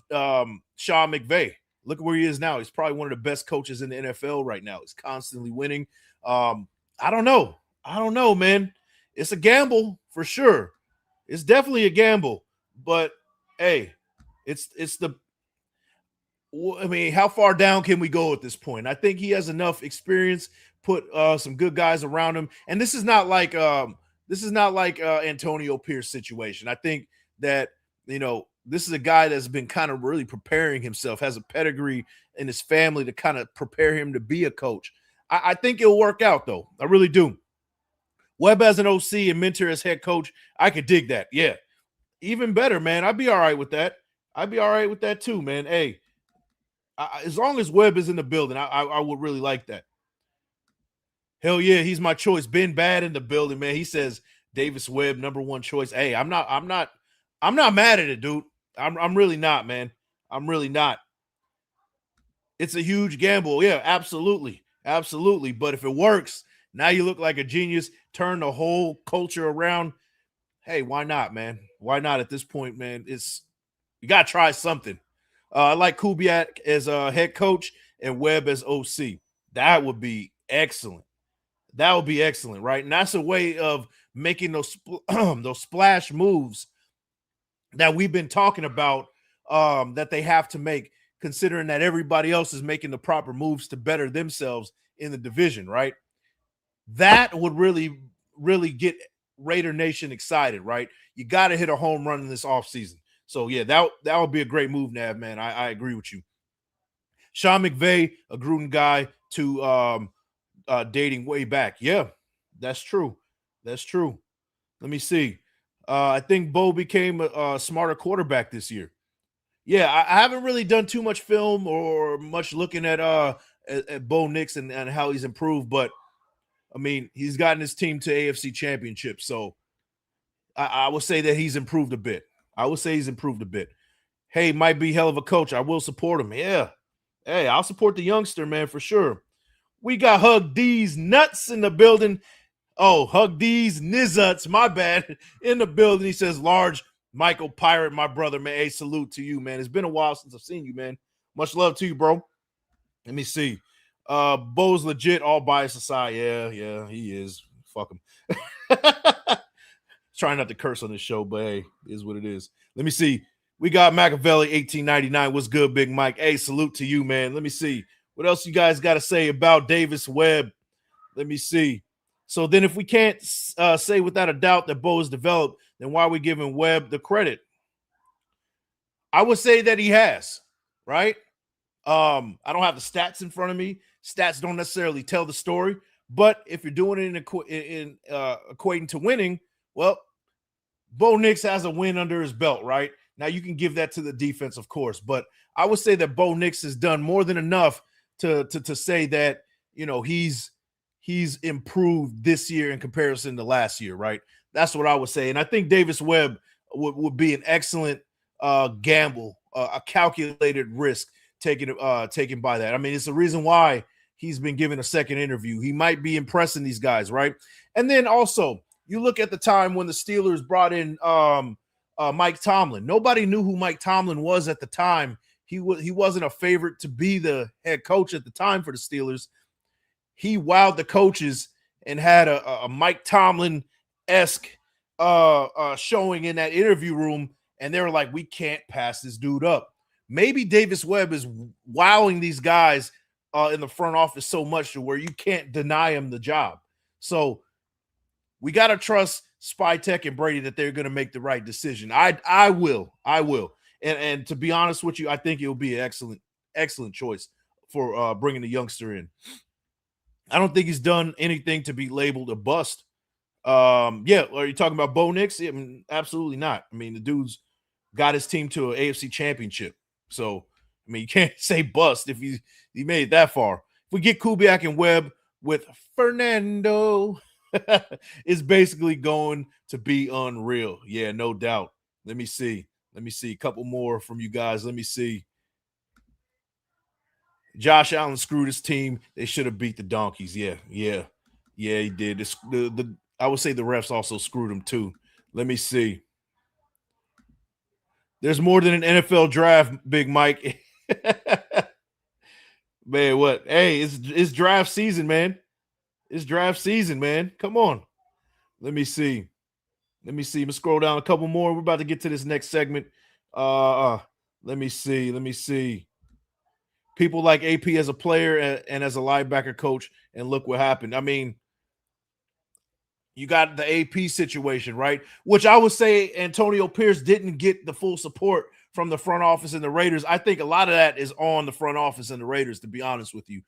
Sean McVay. Look at where he is now. He's probably one of the best coaches in the NFL right now. He's constantly winning. I don't know, man. It's a gamble for sure. It's definitely a gamble. But hey, how far down can we go at this point? I think he has enough experience, put some good guys around him. And this is not like Antonio Pierce situation. I think that, this is a guy that's been kind of really preparing himself, has a pedigree in his family to kind of prepare him to be a coach. I think it'll work out, though. I really do. Webb as an OC and mentor as head coach, I could dig that. Yeah. Even better, man. I'd be all right with that. I'd be all right with that too, man. Hey, as long as Webb is in the building, I would really like that. Hell yeah, he's my choice. Ben Bad in the building, man. He says Davis Webb, number 1 choice. Hey, I'm not mad at it, dude. I'm really not, man. I'm really not. It's a huge gamble. Yeah, absolutely. Absolutely. But if it works, now you look like a genius, turn the whole culture around. Hey, why not, man? Why not at this point, man? You got to try something. I like Kubiak as a head coach and Webb as OC. That would be excellent. That would be excellent, right? And that's a way of making those those splash moves that we've been talking about, that they have to make, considering that everybody else is making the proper moves to better themselves in the division, right? That would really, really get Raider Nation excited, right? You got to hit a home run in this offseason. So, yeah, that would be a great move, Nav, man. I agree with you. Sean McVay, a Gruden guy, to dating way back. Yeah, that's true. That's true. Let me see. I think Bo became a smarter quarterback this year. Yeah, I haven't really done too much film or much looking at Bo Nix and how he's improved, but I mean, he's gotten his team to AFC Championship, so I would say that he's improved a bit. I would say he's improved a bit. Hey, might be hell of a coach. I will support him. Yeah. Hey, I'll support the youngster, man, for sure. We got Hug D's nuts in the building. Oh, Hug D's nizuts, my bad, in the building. He says, large Michael Pirate, my brother, man. Hey, salute to you, man. It's been a while since I've seen you, man. Much love to you, bro. Let me see. Bo's legit, all bias aside. Yeah, he is. Fuck him. Trying not to curse on this show, but hey, it is what it is. Let me see. We got Machiavelli 1899. What's good, Big Mike? Hey, salute to you, man. Let me see. What else you guys got to say about Davis Webb? Let me see. So then if we can't say without a doubt that Bo has developed, then why are we giving Webb the credit? I would say that he has, right? I don't have the stats in front of me. Stats don't necessarily tell the story. But if you're doing it in equating to winning, well, Bo Nix has a win under his belt, right? Now you can give that to the defense, of course, but I would say that Bo Nix has done more than enough to say that, you know, he's improved this year in comparison to last year, right? That's what I would say. And I think Davis Webb would be an excellent gamble, a calculated risk taken by that. I mean, it's the reason why he's been given a second interview. He might be impressing these guys, right? And then also, you look at the time when the Steelers brought in Mike Tomlin. Nobody knew who Mike Tomlin was at the time. He wasn't a favorite to be the head coach at the time for the Steelers. He wowed the coaches and had a Mike Tomlin-esque showing in that interview room, and they were like, we can't pass this dude up. Maybe Davis Webb is wowing these guys in the front office so much to where you can't deny him the job. So we got to trust Spytek and Brady that they're going to make the right decision. I will. And to be honest with you, I think it will be an excellent choice for bringing the youngster in. I don't think he's done anything to be labeled a bust. Yeah, are you talking about Bo Nix? I mean, absolutely not. I mean, the dude's got his team to an AFC Championship. So, I mean, you can't say bust if he made it that far. If we get Kubiak and Webb with Fernando, it's basically going to be unreal. Yeah, no doubt. Let me see. A couple more from you guys. Let me see. Josh Allen screwed his team. They should have beat the Donkeys. Yeah, he did. I would say the refs also screwed him too. Let me see. There's more than an NFL draft, Big Mike. Man, what? Hey, it's draft season, man. It's draft season, man. Come on. Let me see. Let me scroll down a couple more. We're about to get to this next segment. Let me see. People like AP as a player and as a linebacker coach, and look what happened. I mean, you got the AP situation, right? Which I would say Antonio Pierce didn't get the full support from the front office and the Raiders. I think a lot of that is on the front office and the Raiders, to be honest with you.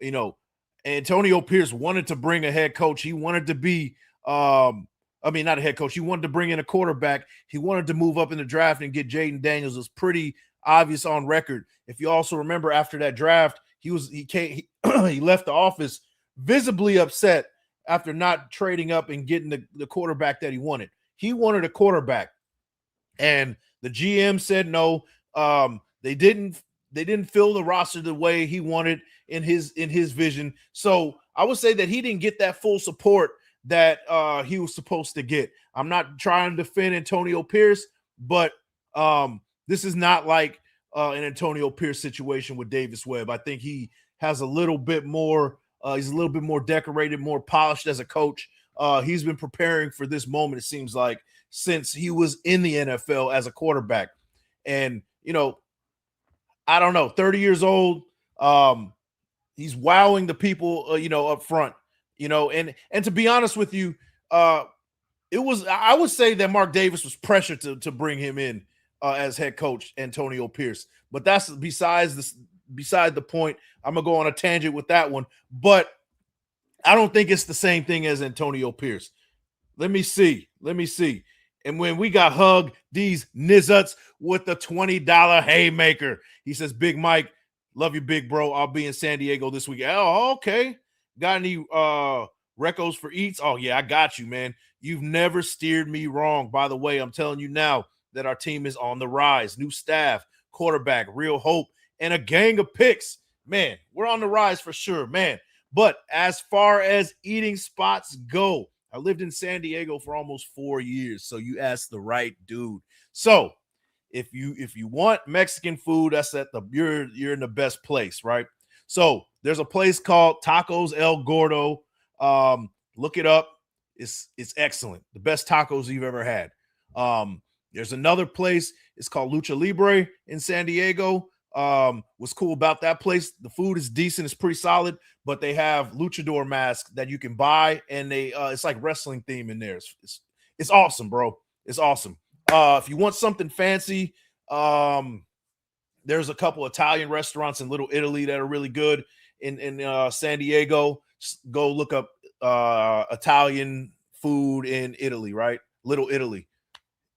You know, Antonio Pierce wanted to bring a head coach. He wanted to be not a head coach. He wanted to bring in a quarterback. He wanted to move up in the draft and get Jaden Daniels. It was pretty obvious on record. If you also remember, after that draft, he left the office visibly upset after not trading up and getting the quarterback that he wanted. He wanted a quarterback, and the GM said no. They didn't fill the roster the way he wanted in his vision. So I would say that he didn't get that full support that he was supposed to get. I'm not trying to defend Antonio Pierce, but this is not like an Antonio Pierce situation with Davis Webb. I think he has a little bit more He's a little bit more decorated, more polished as a coach. He's been preparing for this moment, it seems like, since he was in the NFL as a quarterback. And, you know, I don't know, 30 years old. He's wowing the people, you know, up front, you know, and to be honest with you, I would say that Mark Davis was pressured to bring him in as head coach, Antonio Pierce. But that's beside the point. I'm gonna go on a tangent with that one, but I don't think it's the same thing as Antonio Pierce. Let me see. And when we got Hug these nizuts with the $20 haymaker, he says, "Big Mike, love you, big bro. I'll be in San Diego this week." Oh, okay. Got any recos for eats? Oh yeah, I got you, man. You've never steered me wrong. By the way, I'm telling you now that our team is on the rise. New staff, quarterback, real hope, and a gang of picks. Man, we're on the rise for sure, man. But as far as eating spots go, I lived in San Diego for almost 4 years, so you asked the right dude. So if you want Mexican food, that's you're in the best place, right? So there's a place called Tacos El Gordo. Look it up. It's excellent. The best tacos you've ever had. There's another place. It's called Lucha Libre in San Diego. What's cool about that place, the food is decent, it's pretty solid, but they have luchador masks that you can buy, and they it's like wrestling theme in there. It's awesome, bro. It's awesome. If you want something fancy, there's a couple Italian restaurants in Little Italy that are really good in San Diego. Just go look up Italian food in Italy, right? Little Italy.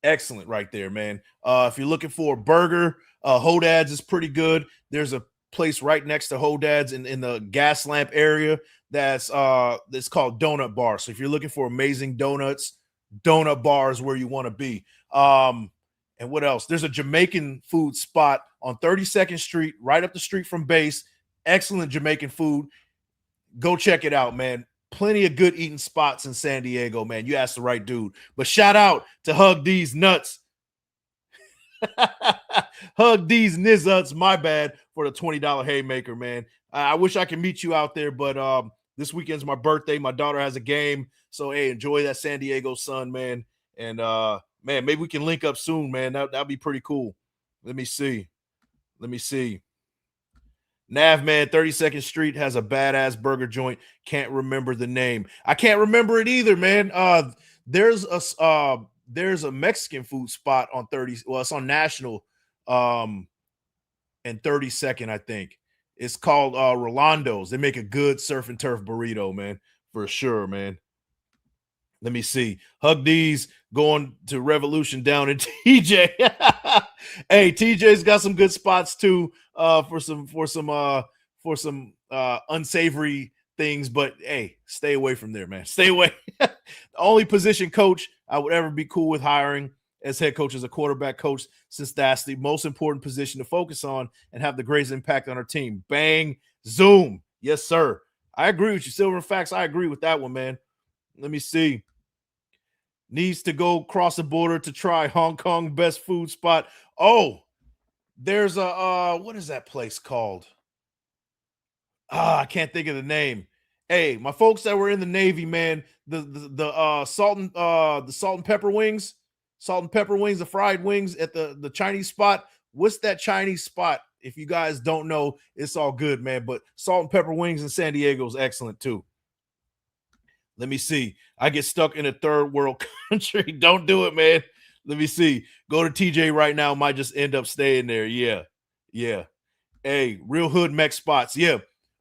Excellent right there, man. If you're looking for a burger, Hodad's is pretty good. There's a place right next to Hodad's in the gas lamp area that's called Donut Bar. So if you're looking for amazing donuts, Donut Bar is where you want to be. And what else? There's a Jamaican food spot on 32nd Street, right up the street from Base. Excellent Jamaican food. Go check it out, man. Plenty of good eating spots in San Diego, man. You asked the right dude. But shout out to Hug These Nuts. Hug These Nizuts, my bad, for the $20 haymaker, man. I wish I could meet you out there, but this weekend's my birthday. My daughter has a game. So, hey, enjoy that San Diego sun, man. And, man, maybe we can link up soon, man. That'd be pretty cool. Let me see. Navman 32nd Street has a badass burger joint. Can't remember the name. I can't remember it either, man. There's a Mexican food spot on 30. Well, it's on National and 32nd, I think. It's called Rolando's. They make a good surf and turf burrito, man, for sure, man. Let me see. Hug D's going to Revolution down in TJ. Hey, TJ's got some good spots too for some unsavory things, but hey, stay away from there, man. Stay away. The only position coach I would ever be cool with hiring as head coach is a quarterback coach, since that's the most important position to focus on and have the greatest impact on our team. Bang, zoom. Yes, sir. I agree with you. Silver and Facts, I agree with that one, man. Let me see. Needs to go cross the border to try Hong Kong best food spot. Oh, there's a what is that place called? I can't think of the name. Hey, my folks that were in the Navy, man, the salt and pepper wings, the fried wings at the Chinese spot. What's that Chinese spot? If you guys don't know, it's all good, man. But salt and pepper wings in San Diego is excellent too. Let me see. I get stuck in a third world country. Don't do it, man. Let me see. Go to TJ right now. Might just end up staying there. Yeah. Hey, real hood mech spots. Yeah.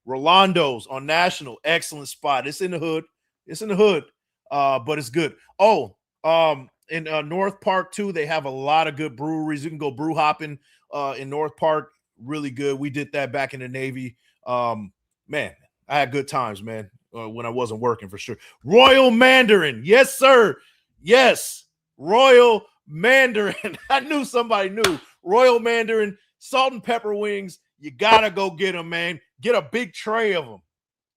Rolando's on National. Excellent spot. It's in the hood. But it's good. Oh, in North Park too, they have a lot of good breweries. You can go brew hopping in North Park. Really good. We did that back in the Navy. Man, I had good times, man. When I wasn't working, for sure. Royal Mandarin. Yes, sir. Yes. Royal Mandarin. I knew somebody knew. Royal Mandarin, salt and pepper wings. You got to go get them, man. Get a big tray of them.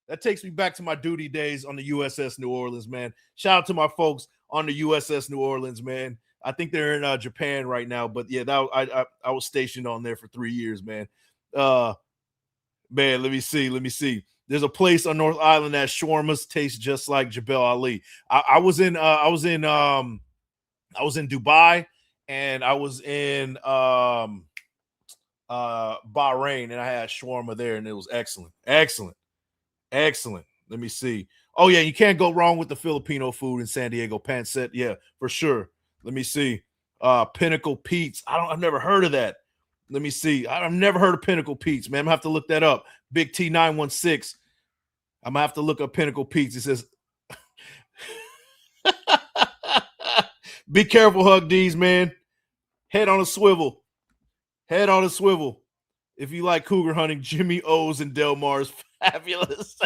That takes me back to my duty days on the USS New Orleans, man. Shout out to my folks on the USS New Orleans, man. I think they're in Japan right now. But, yeah, I was stationed on there for 3 years, man. Man, let me see. There's a place on North Island that shawarmas taste just like Jabal Ali. I was in Dubai, and I was in Bahrain, and I had shawarma there, and it was excellent. Let me see. Oh yeah, you can't go wrong with the Filipino food in San Diego. Pancit, yeah, for sure. Let me see. Pinnacle Pete's. I've never heard of that. Let me see. I've never heard of Pinnacle Pete's, man. I'm gonna have to look that up. Big T 916. I'm gonna have to look up Pinnacle Pete's. It says, be careful, Hug D's, man. Head on a swivel. Head on a swivel. If you like cougar hunting, Jimmy O's and Del Mar's fabulous.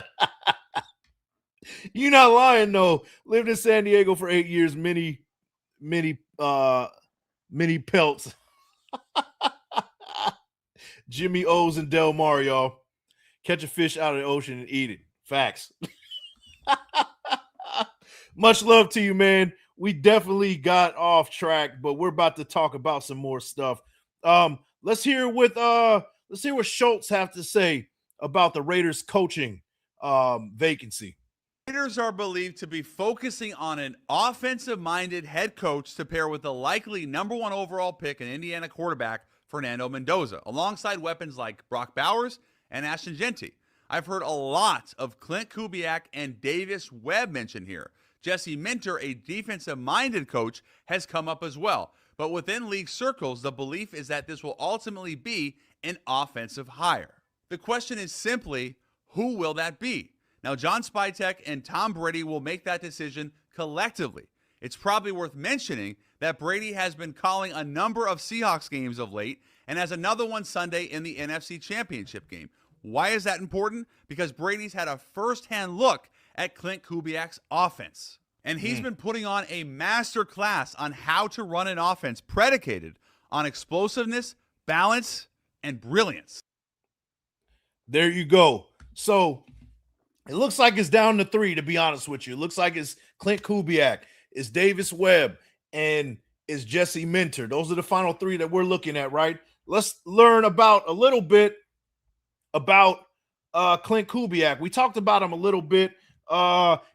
You're not lying, though. Lived in San Diego for 8 years. Many pelts. Jimmy O's and Del Mar, y'all. Catch a fish out of the ocean and eat it. Facts. Much love to you, man. We definitely got off track, but we're about to talk about some more stuff. Let's hear what Schultz have to say about the Raiders coaching vacancy. Raiders are believed to be focusing on an offensive-minded head coach to pair with the likely number 1 overall pick and Indiana quarterback Fernando Mendoza, alongside weapons like Brock Bowers and Ashton Jeanty. I've heard a lot of Clint Kubiak and Davis Webb mentioned here. Jesse Minter, a defensive-minded coach, has come up as well. But within league circles, the belief is that this will ultimately be an offensive hire. The question is simply, who will that be? Now, John Spytek and Tom Brady will make that decision collectively. It's probably worth mentioning that Brady has been calling a number of Seahawks games of late and has another one Sunday in the NFC Championship game. Why is that important? Because Brady's had a first-hand look at Clint Kubiak's offense. And he's been putting on a master class on how to run an offense predicated on explosiveness, balance, and brilliance. There you go. So it looks like it's down to 3, to be honest with you. It looks like it's Clint Kubiak, it's Davis Webb, and it's Jesse Minter. Those are the final 3 that we're looking at, right? Let's learn about a little bit about Clint Kubiak. We talked about him a little bit.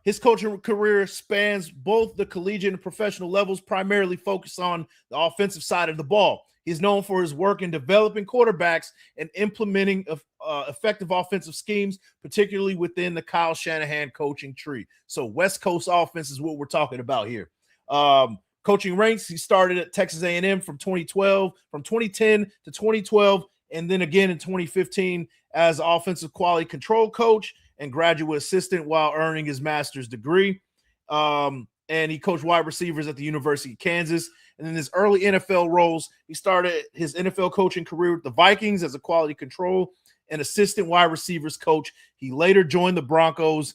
His coaching career spans both the collegiate and professional levels, primarily focused on the offensive side of the ball. He's known for his work in developing quarterbacks and implementing effective offensive schemes, particularly within the Kyle Shanahan coaching tree. So West Coast offense is what we're talking about here. Coaching ranks, he started at Texas A&M from 10 to 2012, and then again in 2015 as offensive quality control coach and graduate assistant while earning his master's degree. And he coached wide receivers at the University of Kansas. And in his early NFL roles, he started his NFL coaching career with the Vikings as a quality control and assistant wide receivers coach. He later joined the Broncos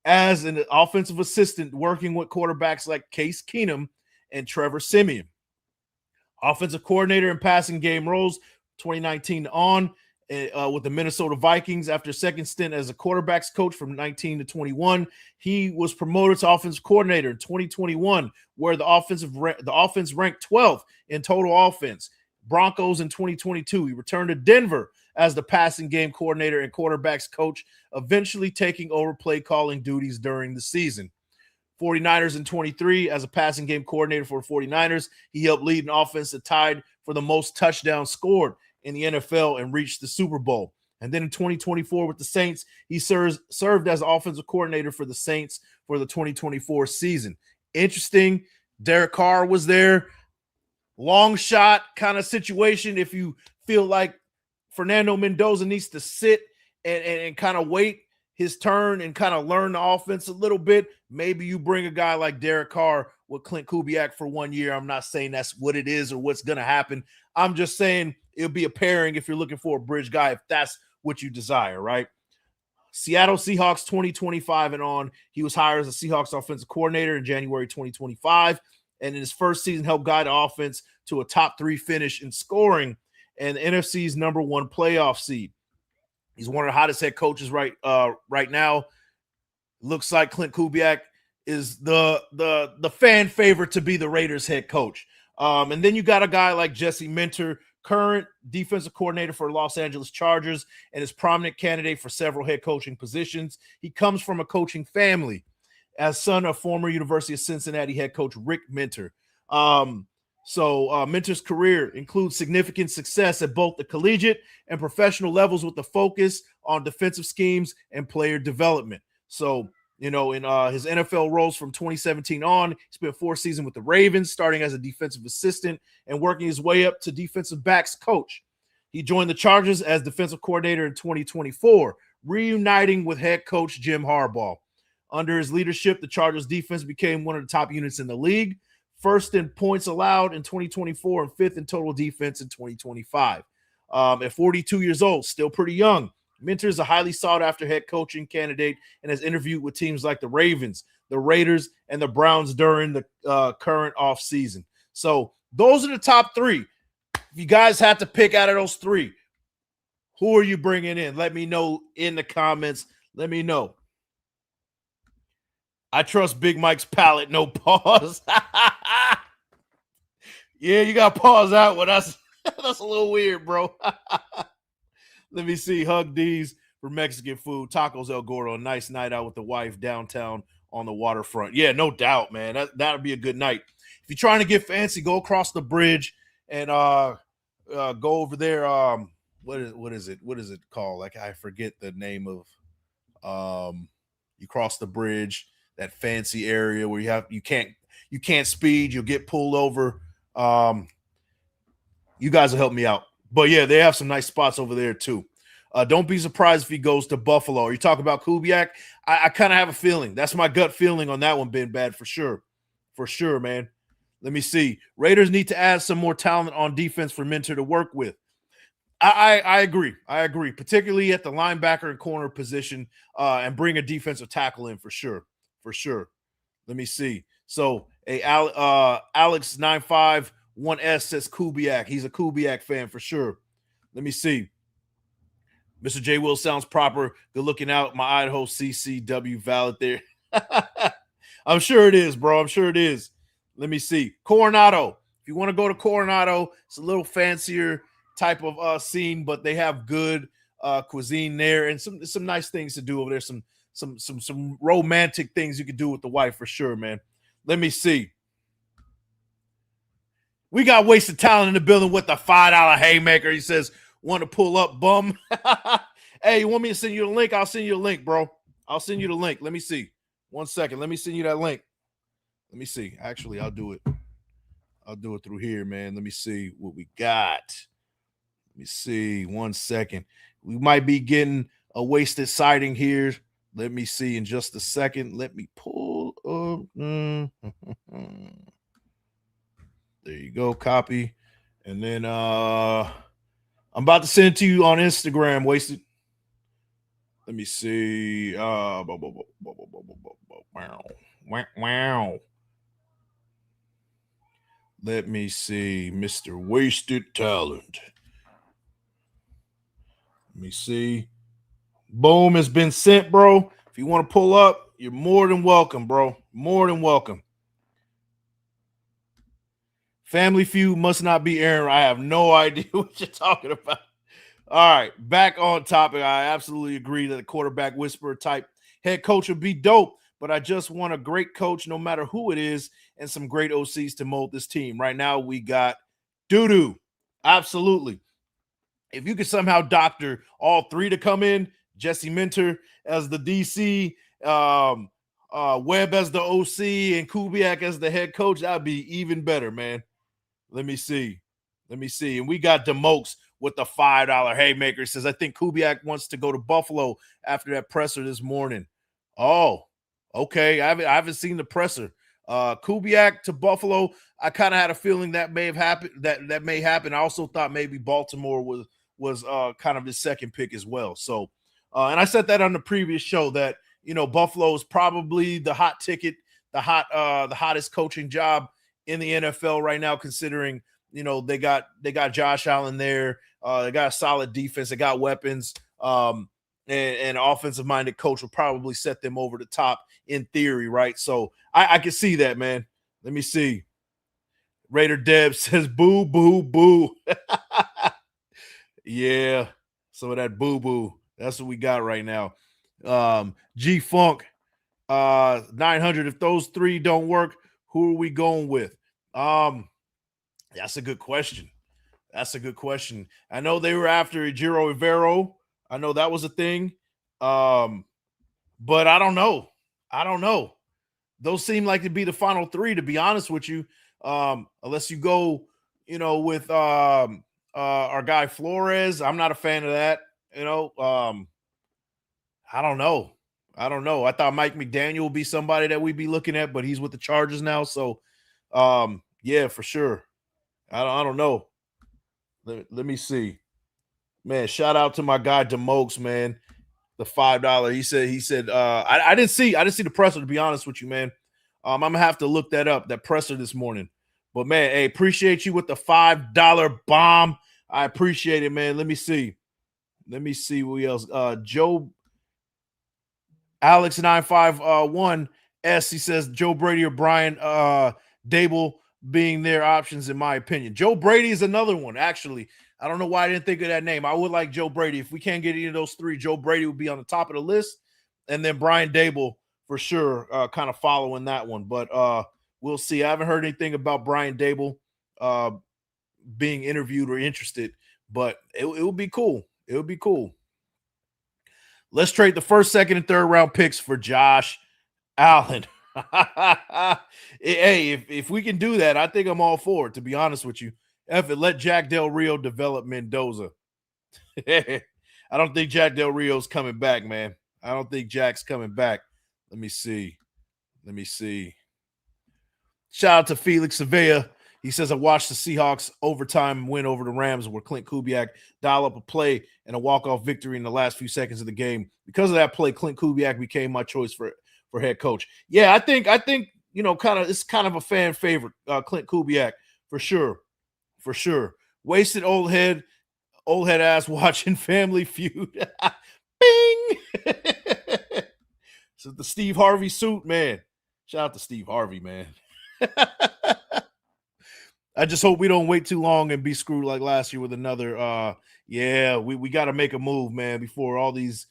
as an offensive assistant, working with quarterbacks like Case Keenum and Trevor Siemian. Offensive coordinator and passing game roles, 2019 on, with the Minnesota Vikings. After a second stint as a quarterbacks coach from 19 to 21, he was promoted to offensive coordinator in 2021, where the offense ranked 12th in total offense. Broncos in 2022. He returned to Denver as the passing game coordinator and quarterbacks coach, eventually taking over play calling duties during the season. 49ers in 23 as a passing game coordinator for the 49ers. He helped lead an offense that tied for the most touchdowns scored in the NFL and reached the Super Bowl. And then in 2024 with the Saints, he served as offensive coordinator for the Saints for the 2024 season. Interesting. Derek Carr was there. Long shot kind of situation. If you feel like Fernando Mendoza needs to sit and kind of wait his turn and kind of learn the offense a little bit, maybe you bring a guy like Derek Carr with Clint Kubiak for 1 year. I'm not saying that's what it is or what's going to happen. I'm just saying it'll be a pairing if you're looking for a bridge guy, if that's what you desire, right? Seattle Seahawks 2025 and on. He was hired as a Seahawks offensive coordinator in January 2025, and in his first season helped guide the offense to a top 3 finish in scoring and the NFC's number 1 playoff seed. He's one of the hottest head coaches right now. Looks like Clint Kubiak is the fan favorite to be the Raiders head coach. And then you got a guy like Jesse Minter, current defensive coordinator for Los Angeles Chargers and is prominent candidate for several head coaching positions. He comes from a coaching family as son of former University of Cincinnati head coach Rick Minter. Minter's career includes significant success at both the collegiate and professional levels with the focus on defensive schemes and player development. So, in his NFL roles from 2017 on, he spent 4 seasons with the Ravens, starting as a defensive assistant and working his way up to defensive backs coach. He joined the Chargers as defensive coordinator in 2024, reuniting with head coach Jim Harbaugh. Under his leadership, the Chargers defense became one of the top units in the league, first in points allowed in 2024 and 5th in total defense in 2025. At 42 years old, still pretty young, Minter is a highly sought-after head coaching candidate and has interviewed with teams like the Ravens, the Raiders, and the Browns during the current offseason. So those are the top 3. If you guys had to pick out of those 3, who are you bringing in? Let me know in the comments. Let me know. I trust Big Mike's palate. No pause. Yeah, you got to pause out when that's a little weird, bro. Let me see. Hug D's for Mexican food. Tacos El Gordo. Nice night out with the wife downtown on the waterfront. Yeah, no doubt, man. That'll be a good night. If you're trying to get fancy, go across the bridge and go over there. What is it? What is it called? Like, I forget the name of. You cross the bridge, that fancy area where you can't speed. You'll get pulled over. You guys will help me out. But yeah, they have some nice spots over there too. Don't be surprised if he goes to Buffalo. Are you talking about Kubiak? I kind of have a feeling. That's my gut feeling on that one, Ben Bad, for sure. For sure, man. Let me see. Raiders need to add some more talent on defense for Minter to work with. I agree. I agree, particularly at the linebacker and corner position, and bring a defensive tackle in for sure. For sure. Let me see. So Alex951S says Kubiak. He's a Kubiak fan for sure. Let me see. Mr. J. Will sounds proper. Good looking out. My Idaho CCW valid there. I'm sure it is, bro. I'm sure it is. Let me see. Coronado. If you want to go to Coronado, it's a little fancier type of scene, but they have good cuisine there and some nice things to do over there. Some romantic things you can do with the wife for sure, man. Let me see. We got wasted talent in the building with the $5 haymaker. He says, want to pull up, bum? Hey, you want me to send you the link? I'll send you a link, bro. I'll send you the link. Let me see. 1 second. Let me send you that link. Let me see. Actually, I'll do it. I'll do it through here, man. Let me see what we got. Let me see. 1 second. We might be getting a wasted sighting here. Let me see in just a second. Let me pull up. There you go. Copy. And then I'm about to send it to you on Instagram, Wasted. Let me see. Wow. Let me see. Mr. Wasted Talent. Let me see. Boom, has been sent, bro. If you want to pull up, you're more than welcome, bro. More than welcome. Family Feud must not be Aaron. I have no idea what you're talking about. All right, back on topic. I absolutely agree that a quarterback whisperer type head coach would be dope, but I just want a great coach no matter who it is and some great OCs to mold this team. Right now, we got doo-doo. Absolutely. If you could somehow doctor all 3 to come in, Jesse Minter as the DC, Webb as the OC, and Kubiak as the head coach, that would be even better, man. Let me see. And we got Demokes with the $5 haymaker. Says, I think Kubiak wants to go to Buffalo after that presser this morning. Oh, okay. I haven't seen the presser. Kubiak to Buffalo. I kind of had a feeling that may have happened. That may happen. I also thought maybe Baltimore was kind of his second pick as well. So, and I said that on the previous show that, Buffalo is probably the hot ticket, the hottest coaching job in the NFL right now, considering, they got Josh Allen there. They got a solid defense. They got weapons. And an offensive-minded coach will probably set them over the top in theory, right? So I can see that, man. Let me see. Raider Deb says, boo, boo, boo. Yeah, some of that boo-boo. That's what we got right now. G-Funk, 900. If those three don't work, who are we going with? That's a good question. That's a good question. I know they were after Ejiro Evero. I know that was a thing. But I don't know. I don't know. Those seem like to be the final three, to be honest with you. Unless you go, with our guy Flores. I'm not a fan of that. I don't know. I thought Mike McDaniel would be somebody that we'd be looking at, but he's with the Chargers now. So yeah, for sure. I don't know. Let me see. Man, shout out to my guy Demokes, man. The $5. He said I didn't see the presser, to be honest with you, man. I'm gonna have to look that up, that presser this morning. But man, hey, appreciate you with the $5 bomb. I appreciate it, man. Let me see what else. Joe Alex 951 S, he says Joe Brady or Brian Dable being their options, in my opinion. Joe Brady is another one, actually. I don't know why I didn't think of that name. I would like Joe Brady. If we can't get any of those three, Joe Brady would be on the top of the list. And then Brian Dable for sure, kind of following that one. But we'll see. I haven't heard anything about Brian Dable being interviewed or interested, but it would be cool. It would be cool. Let's trade the first, second, and third round picks for Josh Allen. Hey, if we can do that, I think I'm all for it, to be honest with you. Let Jack Del Rio develop Mendoza. I don't think Jack Del Rio's coming back, man. I don't think Jack's coming back. Let me see. Shout out to Felix Sevilla. He says, I watched the Seahawks overtime win over the Rams where Clint Kubiak dial up a play and a walk-off victory in the last few seconds of the game. Because of that play, Clint Kubiak became my choice for head coach. Yeah, I think it's kind of a fan favorite, Clint Kubiak, for sure. For sure. Wasted old head ass watching Family Feud. Bing! So the Steve Harvey suit, man. Shout out to Steve Harvey, man. I just hope we don't wait too long and be screwed like last year with another. We got to make a move, man, before all these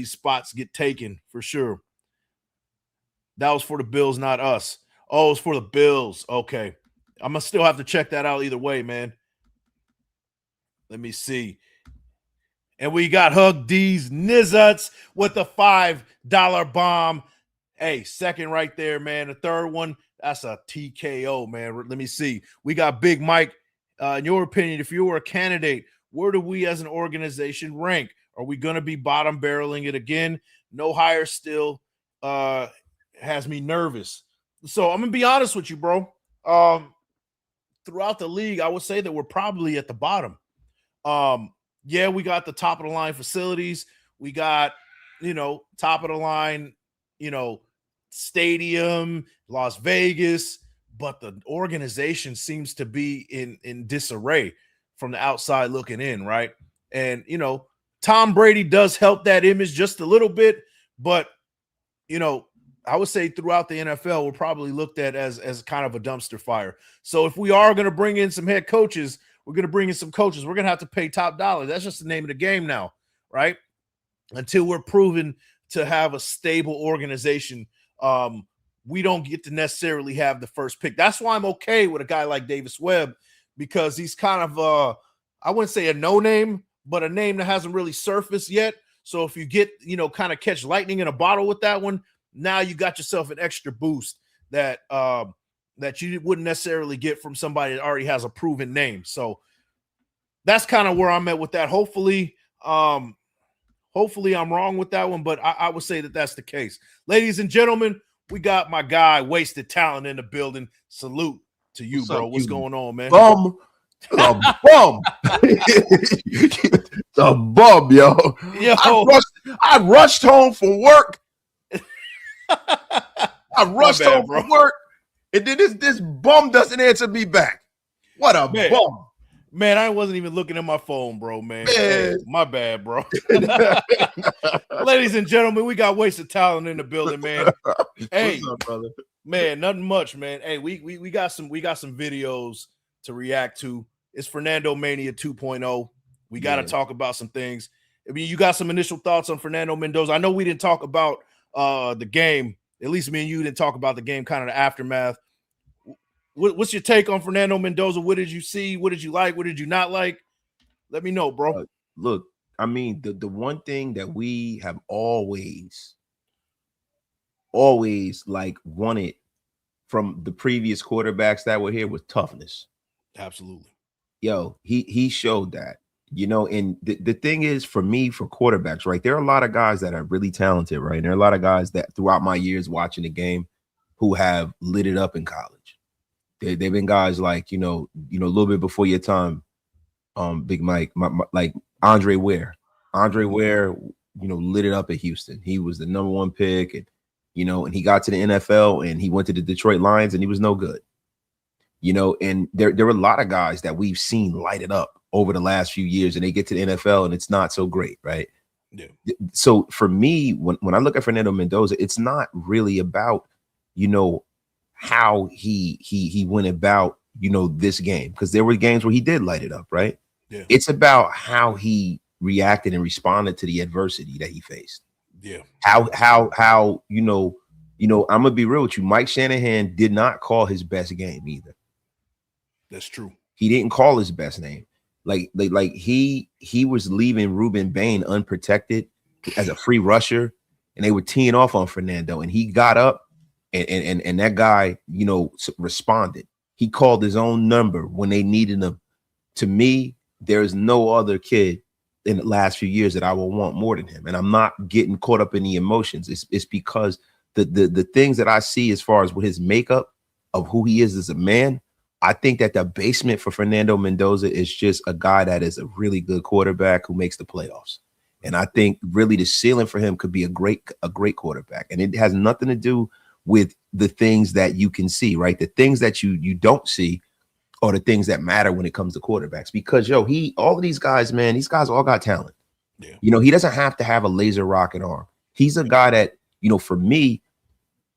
spots get taken, for sure. That was for the Bills, not us. Oh, it's for the Bills. Okay. I'm going to still have to check that out either way, man. Let me see. And we got Hug D's Nizuts with the $5 bomb. Hey, second right there, man. The third one, that's a TKO, man. Let me see. We got Big Mike. In your opinion, if you were a candidate, where do we as an organization rank? Are we going to be bottom barreling it again? No higher still has me nervous. So I'm going to be honest with you, bro. Throughout the league, I would say that we're probably at the bottom. Yeah, we got the top of the line facilities. We got, top of the line, stadium, Las Vegas, but the organization seems to be in disarray from the outside looking in, right? And, Tom Brady does help that image just a little bit, but, I would say throughout the NFL, we're probably looked at as kind of a dumpster fire. So if we are going to bring in some head coaches, we're going to bring in some coaches. We're going to have to pay top dollar. That's just the name of the game now, right? Until we're proven to have a stable organization, we don't get to necessarily have the first pick. That's why I'm okay with a guy like Davis Webb, because he's kind of, I wouldn't say a no-name, but a name that hasn't really surfaced yet. So if you get, kind of catch lightning in a bottle with that one, now you got yourself an extra boost that you wouldn't necessarily get from somebody that already has a proven name. So that's kind of where I'm at with that. Hopefully I'm wrong with that one, but I would say that that's the case. Ladies and gentlemen, we got my guy Wasted Talent in the building. Salute to you, bro. What's going on, man? Bum. The bum. The bum, yo. I rushed home from work. I rushed home from work, and then this bum doesn't answer me back. What a bum. Man, I wasn't even looking at my phone, bro, man. Hey, my bad, bro. Ladies and gentlemen, we got Wasted Talent in the building, man. Hey, what's up, brother? Man, nothing much, man. Hey, we got some videos to react to. It's Fernandomania 2.0. We got to talk about some things. I mean, you got some initial thoughts on Fernando Mendoza. I know we didn't talk about the game. At least me and you didn't talk about the game, kind of the aftermath. What's your take on Fernando Mendoza? What did you see? What did you like? What did you not like? Let me know, bro. Look, I mean, the one thing that we have always like wanted from the previous quarterbacks that were here was toughness. Absolutely. Yo, he showed that, you know, and the thing is, for me, for quarterbacks, right, there are a lot of guys that are really talented, right? And there are a lot of guys that throughout my years watching the game who have lit it up in college. They've been guys like, you know, a little bit before your time, Big Mike, like Andre Ware, you know, lit it up at Houston. He was the #1 pick, and you know, and he got to the NFL and he went to the Detroit Lions and he was no good. You know, and there are a lot of guys that we've seen light it up over the last few years, and they get to the NFL and it's not so great, right? Yeah. So for me, when I look at Fernando Mendoza, it's not really about, you know, how he went about, you know, this game, because there were games where he did light it up, right? Yeah. It's about how he reacted and responded to the adversity that he faced. Yeah. How you know, I'm gonna be real with you. Mike Shanahan did not call his best game either. That's true. He didn't call his best name. Like he was leaving Ruben Bain unprotected as a free rusher, and they were teeing off on Fernando, and he got up and that guy, you know, responded. He called his own number when they needed him. To me, there's no other kid in the last few years that I will want more than him. And I'm not getting caught up in the emotions. It's because the things that I see as far as with his makeup of who he is as a man, I think that the basement for Fernando Mendoza is just a guy that is a really good quarterback who makes the playoffs. And I think really the ceiling for him could be a great quarterback. And it has nothing to do with the things that you can see, right? The things that you don't see are the things that matter when it comes to quarterbacks. Because all of these guys, man, these guys all got talent. Yeah. You know, he doesn't have to have a laser rocket arm. He's a guy that, you know, for me,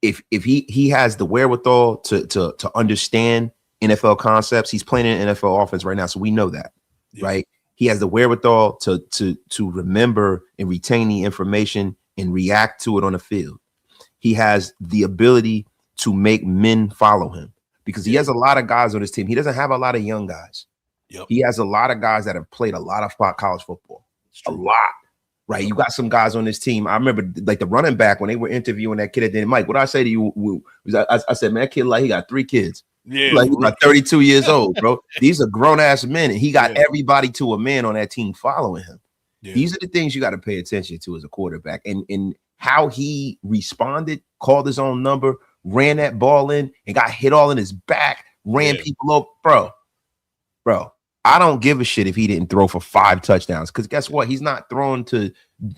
if he has the wherewithal to understand NFL concepts, he's playing in an NFL offense right now, so we know that, right? He has the wherewithal to remember and retain the information and react to it on the field. He has the ability to make men follow him, because he has a lot of guys on his team. He doesn't have a lot of young guys. Yep. He has a lot of guys that have played a lot of college football. A lot, right? You got some guys on this team. I remember like the running back when they were interviewing that kid at the Mike. What I say to you, I said, man, that kid, like, he got 3 kids. Yeah, like he's about 32 years old, bro. These are grown-ass men, and he got everybody to a man on that team following him. Yeah. These are the things you got to pay attention to as a quarterback, and how he responded, called his own number, ran that ball in, and got hit all in his back, ran people up, bro. I don't give a shit if he didn't throw for 5 touchdowns, because guess what? He's not throwing to,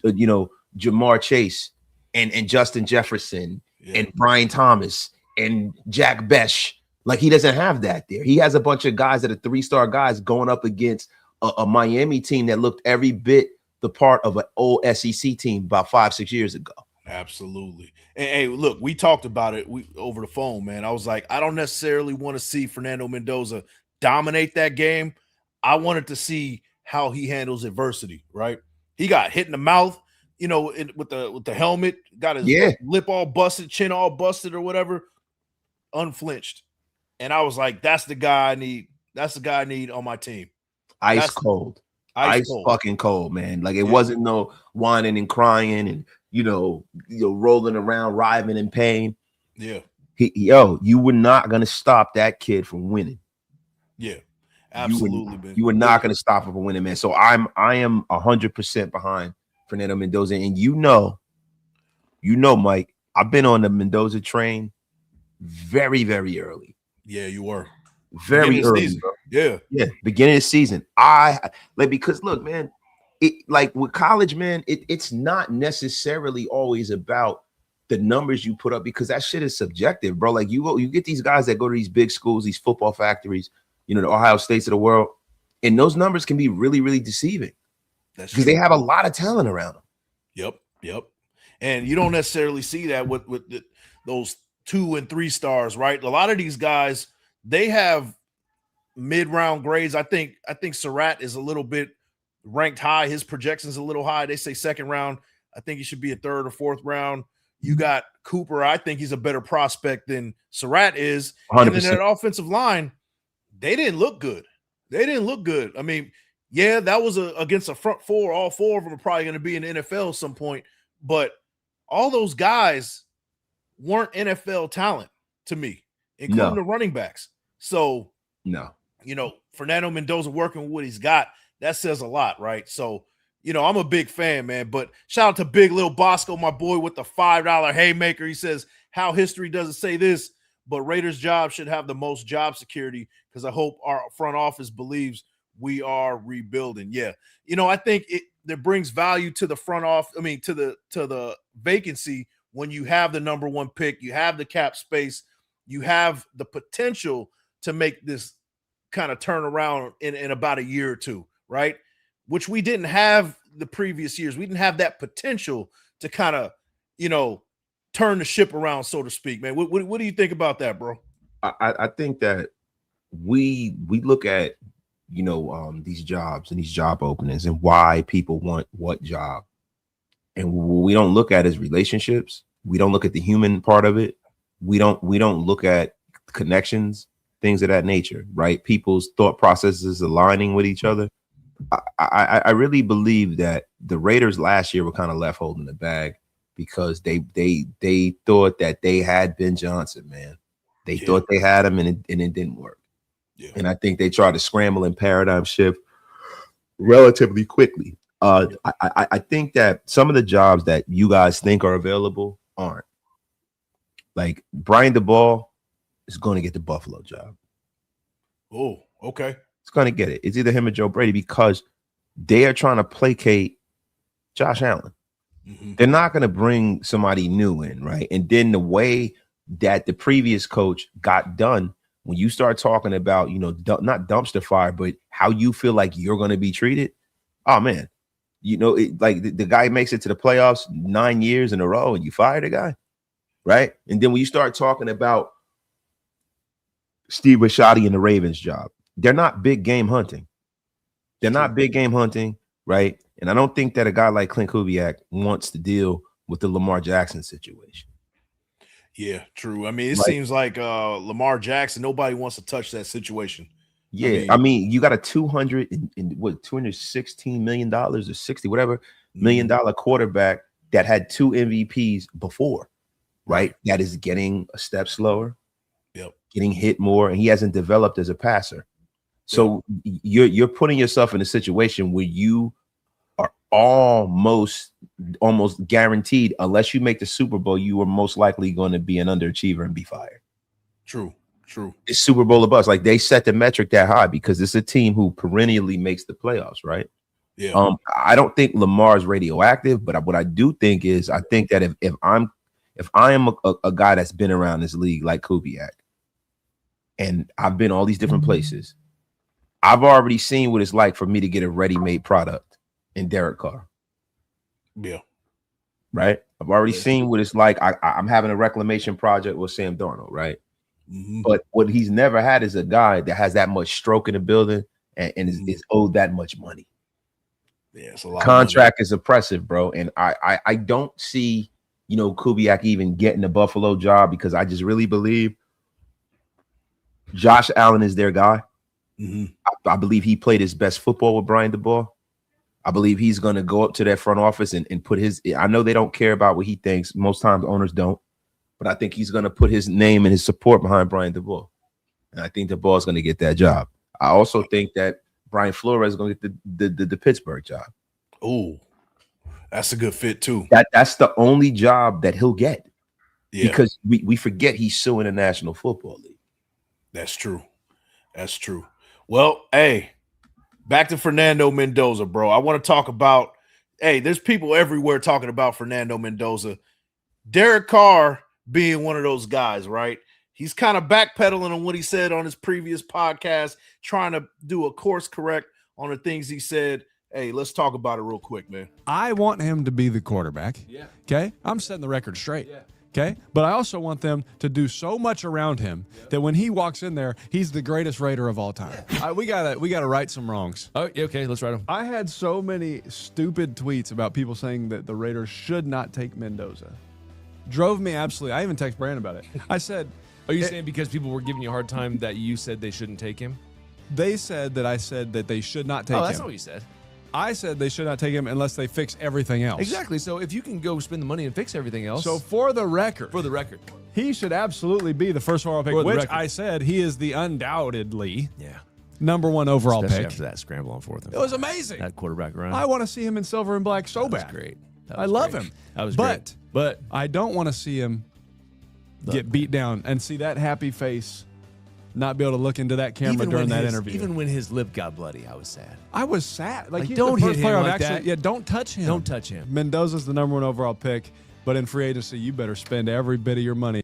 you know, Jamar Chase and Justin Jefferson and Brian Thomas and Jack Besh. Like, he doesn't have that there. He has a bunch of guys that are 3-star guys going up against a Miami team that looked every bit the part of an old SEC team about 5-6 years ago. Absolutely. And hey, look, we talked about it over the phone, man. I was like, I don't necessarily want to see Fernando Mendoza dominate that game. I wanted to see how he handles adversity, right? He got hit in the mouth, you know, with the helmet, got his lip all busted, chin all busted or whatever, unflinched. And I was like, that's the guy I need. That's the guy I need on my team. Ice cold. Fucking cold, man. Like, it wasn't no whining and crying and, you know, rolling around, writhing in pain. Yeah. You were not going to stop that kid from winning. Yeah, absolutely, man. You were not going to stop him from winning, man. So I am 100% behind Fernando Mendoza. And you know, Mike, I've been on the Mendoza train very, very early. Yeah, you were. Very early. Yeah. Beginning of the season. Because look, man, it like with college, man, it's not necessarily always about the numbers you put up, because that shit is subjective, bro. Like, you get these guys that go to these big schools, these football factories, you know, the Ohio States of the world, and those numbers can be really, really deceiving. That's because they have a lot of talent around them. Yep. And you don't necessarily see that with those 2 and 3 stars, right? A lot of these guys, they have mid-round grades. I think Surratt is a little bit ranked high. His projection's a little high. They say second round. I think he should be a third or fourth round. You got Cooper. I think he's a better prospect than Surratt is. 100%. And then that offensive line, they didn't look good. I mean, yeah, that was against a front four. All four of them are probably going to be in the NFL at some point. But all those guys weren't NFL talent to me, including the running backs. So, Fernando Mendoza working with what he's got, that says a lot, right? So, I'm a big fan, man. But shout out to Big Lil Bosco, my boy, with the $5 haymaker. He says, how history doesn't say this, but Raiders' job should have the most job security because I hope our front office believes we are rebuilding. Yeah. I think that brings value to the front office. I mean, to the vacancy when you have the number one pick, you have the cap space, you have the potential to make this kind of turn around in about a year or two, right? Which we didn't have the previous years. We didn't have that potential to kind of, turn the ship around, so to speak, man. What do you think about that, bro? I think that we look at, these jobs and these job openings and why people want what job. And what we don't look at is relationships. We don't look at the human part of it. We don't look at connections, things of that nature, right? People's thought processes aligning with each other. I really believe that the Raiders last year were kind of left holding the bag because they thought that they had Ben Johnson, man. They thought they had him and it didn't work. Yeah. And I think they tried to scramble and paradigm shift relatively quickly. I think that some of the jobs that you guys think are available aren't. Like Brian DeBall is going to get the Buffalo job. Oh, okay. It's going to get it. It's either him or Joe Brady because they are trying to placate Josh Allen. Mm-hmm. They're not going to bring somebody new in, right? And then the way that the previous coach got done, when you start talking about, not dumpster fire, but how you feel like you're going to be treated. Oh, man. Like the guy makes it to the playoffs 9 years in a row and you fire the guy, right? And then when you start talking about Steve Bisciotti and the Ravens job, they're not big game hunting. Right? And I don't think that a guy like Clint Kubiak wants to deal with the Lamar Jackson situation. Yeah, true. I mean, it seems like Lamar Jackson, nobody wants to touch that situation. Yeah, I mean you got a $216 million or 60 whatever $million quarterback that had 2 MVPs before, right? That is getting a step slower, getting hit more, and he hasn't developed as a passer. So you're putting yourself in a situation where you are almost guaranteed, unless you make the Super Bowl, you are most likely going to be an underachiever and be fired. True. It's Super Bowl or bust. Like they set the metric that high because it's a team who perennially makes the playoffs, right? Yeah. I don't think Lamar's radioactive, but what I do think is I think that if I am a guy that's been around this league like Kubiak, and I've been all these different places, I've already seen what it's like for me to get a ready-made product in Derek Carr. Yeah. Right? I've already seen what it's like. I'm having a reclamation project with Sam Darnold, right? Mm-hmm. But what he's never had is a guy that has that much stroke in the building and is owed that much money. Yeah, it's a lot. Contract is oppressive, bro. And I don't see, Kubiak even getting the Buffalo job because I just really believe Josh Allen is their guy. Mm-hmm. I believe he played his best football with Brian DeBall. I believe he's going to go up to that front office and put his – I know they don't care about what he thinks. Most times owners don't. But I think he's going to put his name and his support behind Brian DeBall. And I think DeBall is going to get that job. I also think that Brian Flores is going to get the Pittsburgh job. Oh, that's a good fit too. That's the only job that he'll get. Yeah. Because we forget he's suing the National Football League. That's true. Well, hey, back to Fernando Mendoza, bro. I want to talk about, there's people everywhere talking about Fernando Mendoza. Derek Carr being one of those guys, right? He's kind of backpedaling on what he said on his previous podcast, trying to do a course correct on the things he said. Hey, let's talk about it real quick, man. I want him to be the quarterback. Yeah. Okay? I'm setting the record straight. Yeah. Okay, but I also want them to do so much around him that when he walks in there, he's the greatest Raider of all time. We gotta right some wrongs. Oh, okay, let's write them. I had so many stupid tweets about people saying that the Raiders should not take Mendoza. Drove me absolutely. I even texted Brandon about it. I said, Are you saying because people were giving you a hard time that you said they shouldn't take him? they said that I said that they should not take him. That's not what you said. I said they should not take him unless they fix everything else. Exactly. So if you can go spend the money and fix everything else. So for the record, he should absolutely be the first overall pick, which I said he is the undoubtedly number one overall Especially pick. after that scramble on fourth. It was amazing. That quarterback run. I want to see him in silver and black so bad. Great. I love him. That was great. But I don't want to see him get beat down and see that happy face not be able to look into that camera during that interview. Even when his lip got bloody, I was sad. I was sad. Like he's don't the first hit player him I've like actually, that. Yeah, don't touch him. Don't touch him. Mendoza's the number one overall pick, but in free agency, you better spend every bit of your money.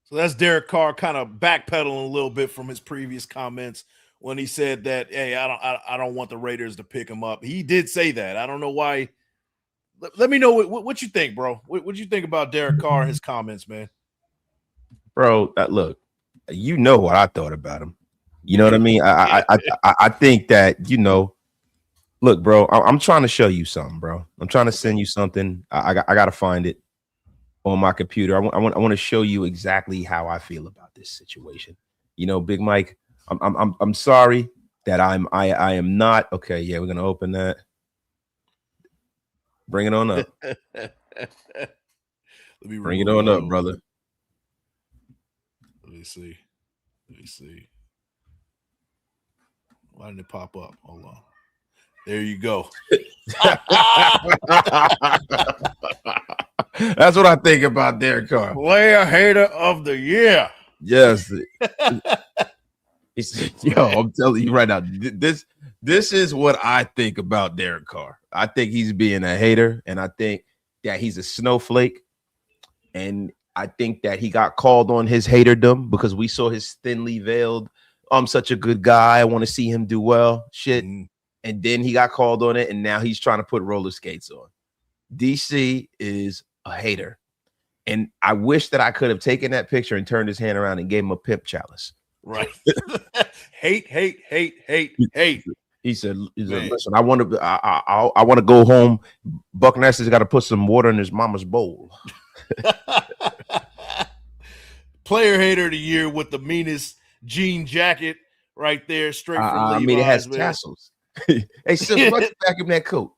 So that's Derek Carr kind of backpedaling a little bit from his previous comments when he said that, hey, I don't want the Raiders to pick him up. He did say that. I don't know why. Let me know what you think, bro. What you think about Derek Carr and his comments, man? Bro, look, you know what I thought about him. You know what I mean? I think that, look, bro, I'm trying to show you something, bro. I'm trying to send you something. I got to find it on my computer. I want to show you exactly how I feel about this situation. Big Mike, I'm sorry that I am not okay. Yeah, we're gonna open that. Bring it on up. Bring it on up, brother. Let me see. Why didn't it pop up? Hold on. There you go. That's what I think about Derek Carr. Player hater of the year. Yes. Yo, I'm telling you right now, this is what I think about Derek Carr. I think he's being a hater, and I think that he's a snowflake, and I think that he got called on his haterdom because we saw his thinly veiled, I'm such a good guy, I want to see him do well shit. And then he got called on it, and now he's trying to put roller skates on. DC is a hater. And I wish that I could have taken that picture and turned his hand around and gave him a pimp chalice. Right. hate. He said, listen, I want to go home. Buck Ness's got to put some water in his mama's bowl. Player hater of the year with the meanest jean jacket right there, straight from Levi's. I mean, it has tassels. Hey, sis, let's vacuum that coat.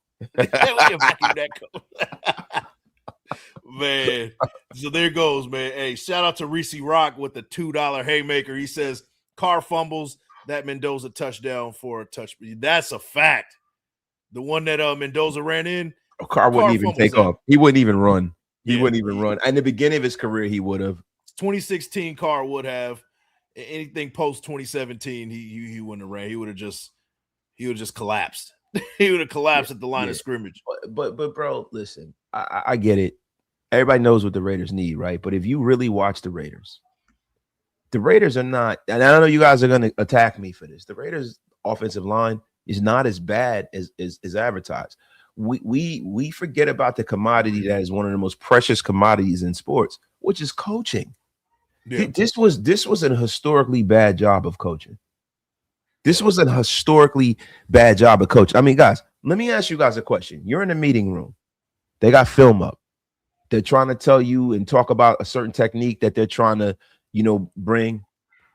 Man, so there goes, man. Hey, shout out to Reese Rock with the $2 haymaker. He says Carr fumbles that Mendoza touchdown for a touch. That's a fact. The one that Mendoza ran in, Carr wouldn't even take off. He wouldn't even run. He wouldn't even run. In the beginning of his career, he would have. 2016 Carr would have. Anything post 2017, he wouldn't have ran. He would have just collapsed. He would have collapsed at the line of scrimmage. But bro, listen, I get it. Everybody knows what the Raiders need, right? But if you really watch the Raiders are not, and I know you guys are going to attack me for this. The Raiders' offensive line is not as bad as advertised. We forget about the commodity that is one of the most precious commodities in sports, which is coaching. Yeah. This was a historically bad job of coaching. This was a historically bad job of coaching. I mean, guys, let me ask you guys a question. You're in a meeting room. They got film up. They're trying to tell you and talk about a certain technique that they're trying to, bring.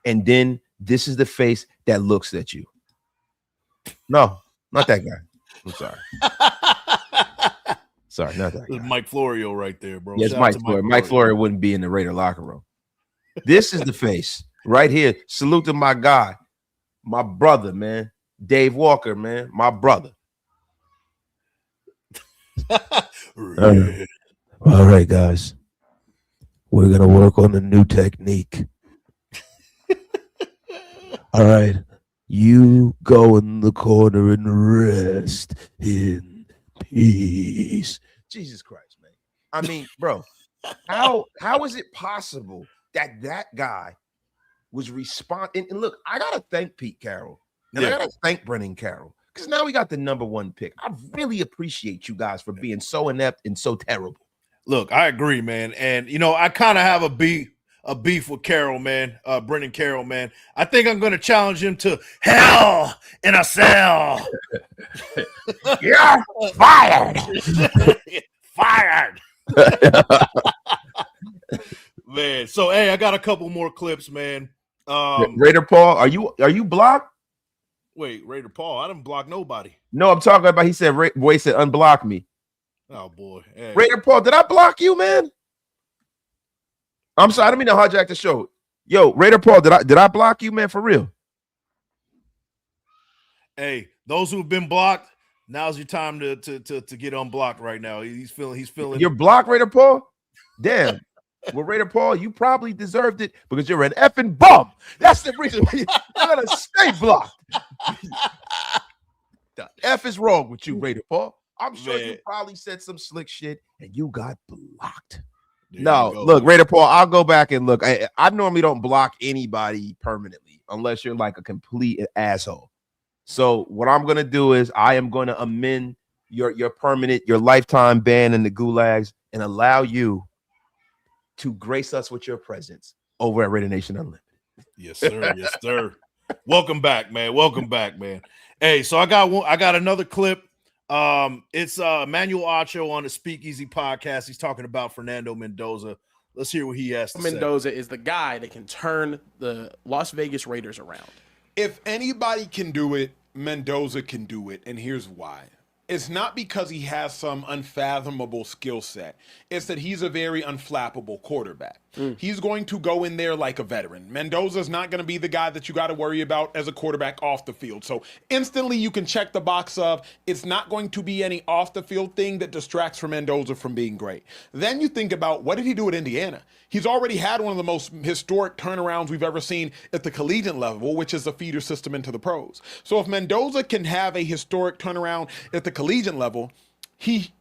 And then this is the face that looks at you. No, not that guy. I'm sorry. Sorry, not that guy. Mike Florio right there, bro. Yes, Mike Florio. Mike Florio wouldn't be in the Raider locker room. This is the face right here. Salute to my guy, my brother, man. Dave Walker, man, my brother. All right, guys. We're going to work on a new technique. All right. You go in the corner and rest in peace. Jesus Christ, man. I mean, bro, how is it possible that guy was responding? And look, I got to thank Pete Carroll. And I got to thank Brennan Carroll. Because now we got the number one pick. I really appreciate you guys for being so inept and so terrible. Look, I agree, man. And you know, I kind of have a beef with Carroll, man. Brendan Carroll, man. I think I'm gonna challenge him to hell in a cell. You're fired. Fired. Man. So hey, I got a couple more clips, man. Raider Paul, are you blocked? Wait, Raider Paul, I didn't block nobody. No, I'm talking about. He said, "Boy said unblock me." Oh boy, hey. Raider Paul, did I block you, man? I'm sorry, I didn't mean to hijack the show. Yo, Raider Paul, did I block you, man? For real? Hey, those who've been blocked, now's your time to get unblocked right now. He's feeling. You're blocked, Raider Paul. Damn. Well, Raider Paul, you probably deserved it because you're an effing bum. That's the reason you're gonna stay blocked. The F is wrong with you, Raider Paul. I'm sure you probably said some slick shit and you got blocked. No, look, Raider Paul, I'll go back and look. I normally don't block anybody permanently unless you're like a complete asshole. So what I'm gonna do is I am going to amend your permanent, your lifetime ban in the gulags and allow you to grace us with your presence over at Raider Nation Unlimited. Yes, sir. Yes, sir. Welcome back, man. Welcome back, man. Hey, so I got another clip. It's Emmanuel Acho on the Speakeasy podcast. He's talking about Fernando Mendoza. Let's hear what he has to say. Mendoza is the guy that can turn the Las Vegas Raiders around. If anybody can do it, Mendoza can do it, and here's why. It's not because he has some unfathomable skill set. It's that he's a very unflappable quarterback. He's going to go in there like a veteran. Mendoza's not going to be the guy that you got to worry about as a quarterback off the field. So instantly you can check the box of it's not going to be any off the field thing that distracts from Mendoza from being great. Then you think about what did he do at Indiana? He's already had one of the most historic turnarounds we've ever seen at the collegiate level, which is a feeder system into the pros. So if Mendoza can have a historic turnaround at the collegiate level, he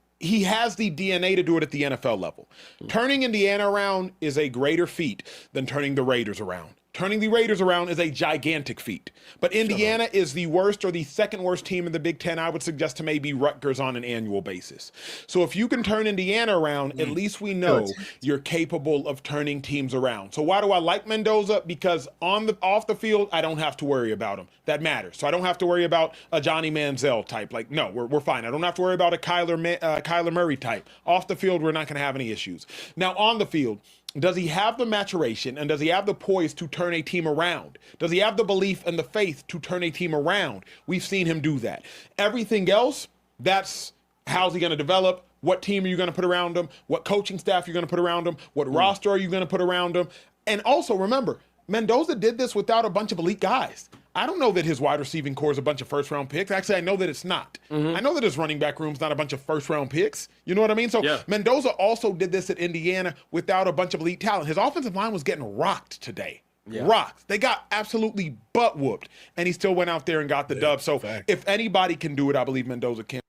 has the DNA to do it at the NFL level. Turning Indiana around is a greater feat than turning the Raiders around. Turning the Raiders around is a gigantic feat. But Indiana is the worst or the second worst team in the Big Ten. I would suggest to maybe Rutgers on an annual basis. So if you can turn Indiana around, at least we know you're capable of turning teams around. So why do I like Mendoza? Because off the field, I don't have to worry about him. That matters. So I don't have to worry about a Johnny Manziel type. Like, no, we're fine. I don't have to worry about a Kyler Murray type. Off the field, we're not going to have any issues. Now on the field, does he have the maturation and does he have the poise to turn a team around? Does he have the belief and the faith to turn a team around? We've seen him do that. Everything else, that's how's he going to develop? What team are you going to put around him? What coaching staff you're going to put around him? What roster are you going to put around him? And also remember, Mendoza did this without a bunch of elite guys. I don't know that his wide receiving core is a bunch of first-round picks. Actually, I know that it's not. I know that his running back room's not a bunch of first-round picks. You know what I mean? So Mendoza also did this at Indiana without a bunch of elite talent. His offensive line was getting rocked today. Rocked. They got absolutely butt-whooped, and he still went out there and got the dub. So if anybody can do it, I believe Mendoza can.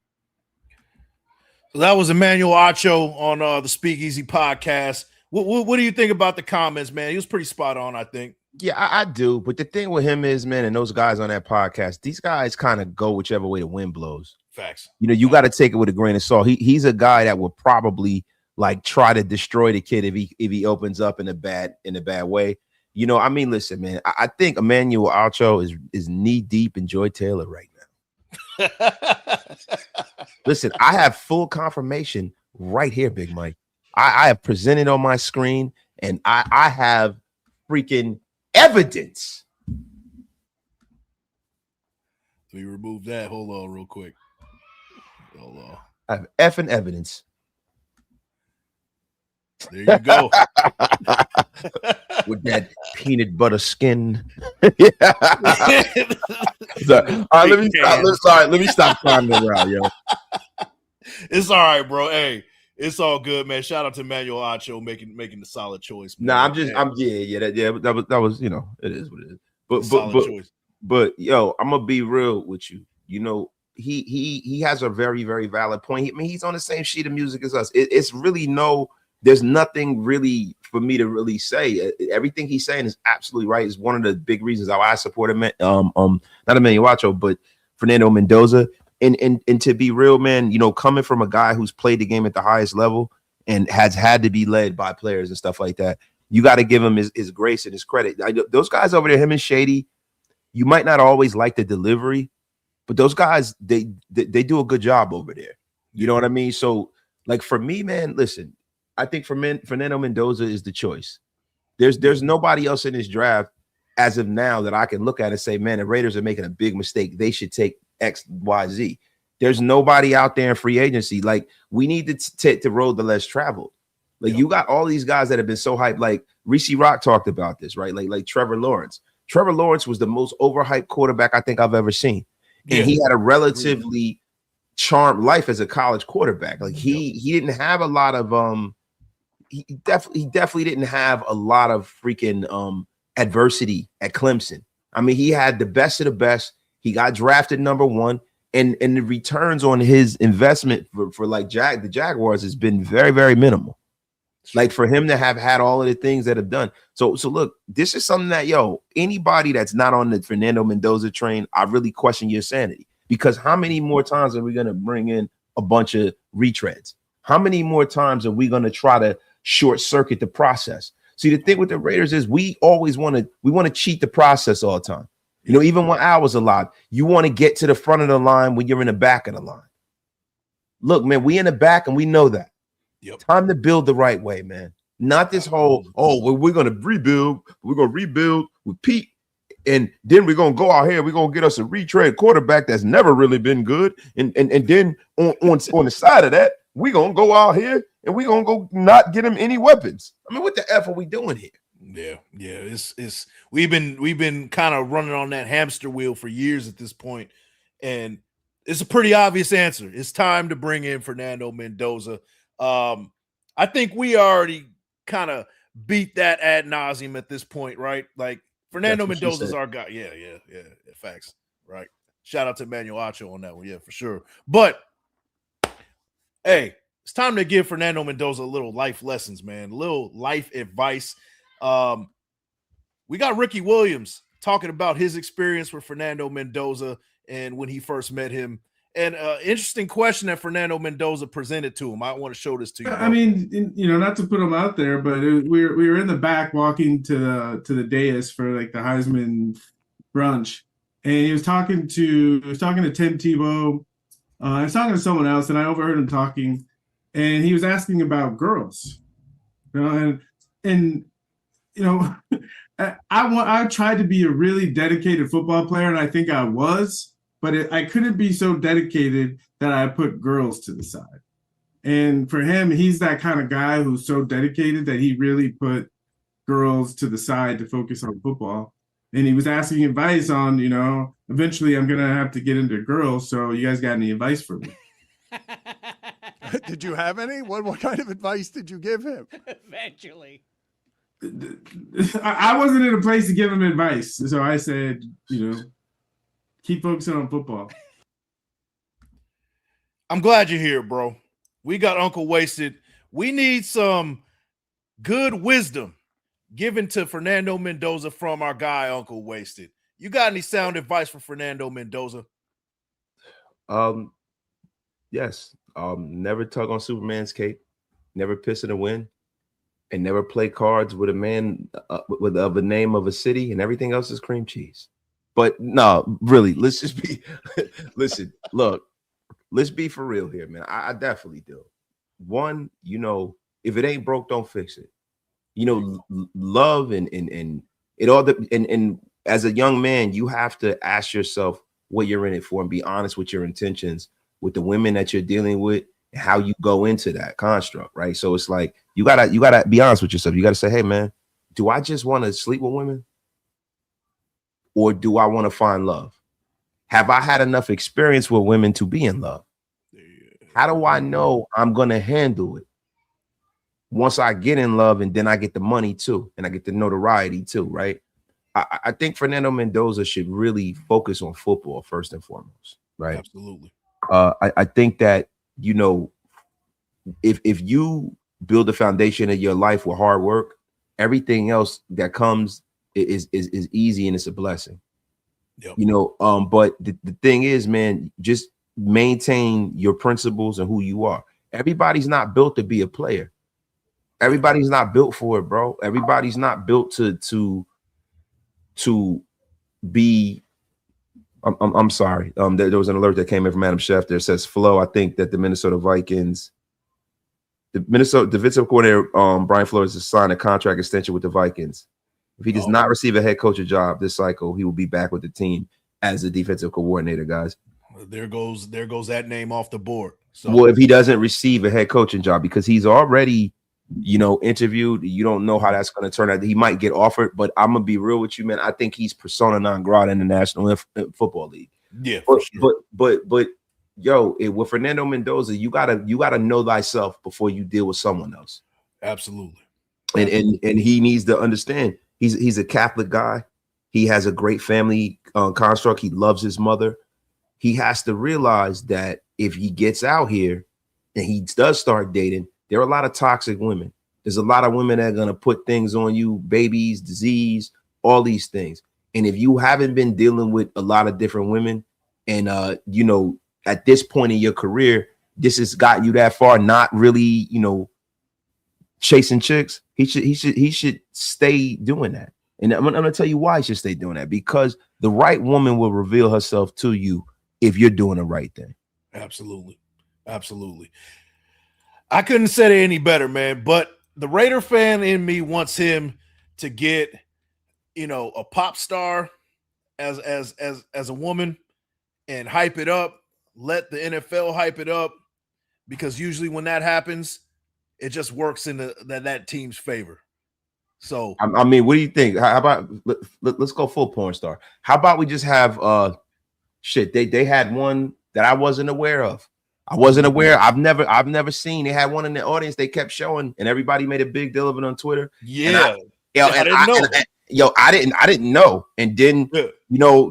So that was Emmanuel Acho on the Speakeasy podcast. What do you think about the comments, man? He was pretty spot on, I think. Yeah, I do. But the thing with him is, man, and those guys on that podcast, these guys kind of go whichever way the wind blows. Facts. You know, you got to take it with a grain of salt. He's a guy that would probably like try to destroy the kid if he opens up in a bad way. You know, I mean, listen, man, I think Emmanuel Acho is knee deep in Joy Taylor right now. Listen, I have full confirmation right here, Big Mike. I have presented on my screen, and I have freaking evidence. Let me remove that. Hold on real quick. Hold on. I have effing evidence. There you go. With that peanut butter skin. So, all right, let me stop climbing around, yo. It's all right, bro. Hey, it's all good, man. Shout out to Emmanuel Acho making the solid choice. Man. Nah, that was, you know, it is what it is. But yo, I'm gonna be real with you. You know, he has a very, very valid point. I mean, he's on the same sheet of music as us. It's really there's nothing really for me to really say. Everything he's saying is absolutely right. It's one of the big reasons how I support him. Not Emmanuel Acho, but Fernando Mendoza. And to be real, man, you know, coming from a guy who's played the game at the highest level and has had to be led by players and stuff like that. You got to give him his grace and his credit. Those guys over there, him and Shady, you might not always like the delivery, but those guys, they do a good job over there. You know what I mean? So, like, for me, man, listen, I think Fernando Mendoza is the choice. There's nobody else in this draft as of now that I can look at and say, man, the Raiders are making a big mistake. They should take X, Y, Z. There's nobody out there in free agency. Like, we need to take the road the less traveled. Like, you got all these guys that have been so hyped. Like Reese Rock talked about this, right? Like Trevor Lawrence. Trevor Lawrence was the most overhyped quarterback I think I've ever seen. And he had a relatively charmed life as a college quarterback. Like he didn't have a lot of he definitely didn't have a lot of freaking adversity at Clemson. I mean, he had the best of the best. He got drafted #1, and the returns on his investment for like the Jaguars has been very, very minimal. Like, for him to have had all of the things that have done. So look, this is something that, anybody that's not on the Fernando Mendoza train, I really question your sanity, because how many more times are we going to bring in a bunch of retreads? How many more times are we going to try to short circuit the process? See, the thing with the Raiders is we always want to cheat the process all the time. Even when I was alive, you want to get to the front of the line when you're in the back of the line. Look, man, we in the back and we know that. Time to build the right way, man. Not this whole, we're going to rebuild. We're going to rebuild with Pete. And then we're going to go out here. We're going to get us a retread quarterback that's never really been good. And then on the side of that, we're going to go out here and we're going to go not get him any weapons. I mean, what the F are we doing here? Yeah. It's we've been kind of running on that hamster wheel for years at this point. And it's a pretty obvious answer. It's time to bring in Fernando Mendoza. I think we already kind of beat that ad nauseum at this point, right? Like, Fernando Mendoza's our guy. Yeah, facts. Right. Shout out to Manuel Acho on that one. Yeah, for sure. But hey, it's time to give Fernando Mendoza a little life lessons, man. A little life advice. We got Ricky Williams talking about his experience with Fernando Mendoza and when he first met him. And interesting question that Fernando Mendoza presented to him. I want to show this to you. I mean, not to put him out there, but we were in the back walking to the dais for like the Heisman brunch, and he was talking to Tim Tebow. I was talking to someone else, and I overheard him talking, and he was asking about girls. I tried to be a really dedicated football player, and I think I was. But I couldn't be so dedicated that I put girls to the side. And for him, he's that kind of guy who's so dedicated that he really put girls to the side to focus on football. And he was asking advice on, eventually I'm going to have to get into girls. So you guys got any advice for me? Did you have any? What kind of advice did you give him? Eventually. I wasn't in a place to give him advice. So I said, keep focusing on football. I'm glad you're here, bro. We got Uncle Wasted. We need some good wisdom given to Fernando Mendoza from our guy, Uncle Wasted. You got any sound advice for Fernando Mendoza? Yes. Never tug on Superman's cape, never piss in the wind, and never play cards with a man of a name of a city, and everything else is cream cheese. But no, really, let's just be, listen, look, let's be for real here, man. I definitely do. One, if it ain't broke, don't fix it. Love and it all, and as a young man, you have to ask yourself what you're in it for and be honest with your intentions with the women that you're dealing with and how you go into that construct, right? So it's like, you gotta be honest with yourself. You gotta say, hey, man, do I just want to sleep with women? Or do I want to find love? Have I had enough experience with women to be in love? How do I know I'm going to handle it once I get in love and then I get the money too and I get the notoriety too, right? I think Fernando Mendoza should really focus on football first and foremost, right? Absolutely. I think that, if you build the foundation of your life with hard work, everything else that comes is easy and it's a blessing. Yep. But the thing is, man, just maintain your principles and who you are. Everybody's not built to be a player. Everybody's not built for it, bro. Everybody's not built to be. I'm sorry. There was an alert that came in from Adam Schefter. It says, Flo, I think that the Minnesota Vikings, the defensive coordinator, Brian Flores, has signed a contract extension with the Vikings. If he does not receive a head coaching job this cycle, he will be back with the team as a defensive coordinator, guys. There goes that name off the board. So, well, if he doesn't receive a head coaching job, because he's already, interviewed, you don't know how that's going to turn out. He might get offered, but I'm gonna be real with you, man. I think he's persona non grata in the National Football League. Yeah, for sure. But yo, with Fernando Mendoza, you gotta know thyself before you deal with someone else. Absolutely. And he needs to understand he's a Catholic guy. He has a great family construct. He loves his mother. He has to realize that if he gets out here and he does start dating, there are a lot of toxic women. There's a lot of women that are going to put things on you, babies, disease, all these things. And if you haven't been dealing with a lot of different women and, at this point in your career, this has got you that far, not really, chasing chicks, he should stay doing that. And I'm going to tell you why he should stay doing that, because the right woman will reveal herself to you if you're doing the right thing. Absolutely. Absolutely. I couldn't say it any better, man, but the Raider fan in me wants him to get, a pop star as a woman and hype it up, let the NFL hype it up, because usually when that happens, it just works in that team's favor. So I mean, what do you think? How about let's go full porn star? How about we just have they had one that I wasn't aware of. I've never seen. They had one in the audience. They kept showing, and everybody made a big deal of it on Twitter. Yeah, I didn't know. And then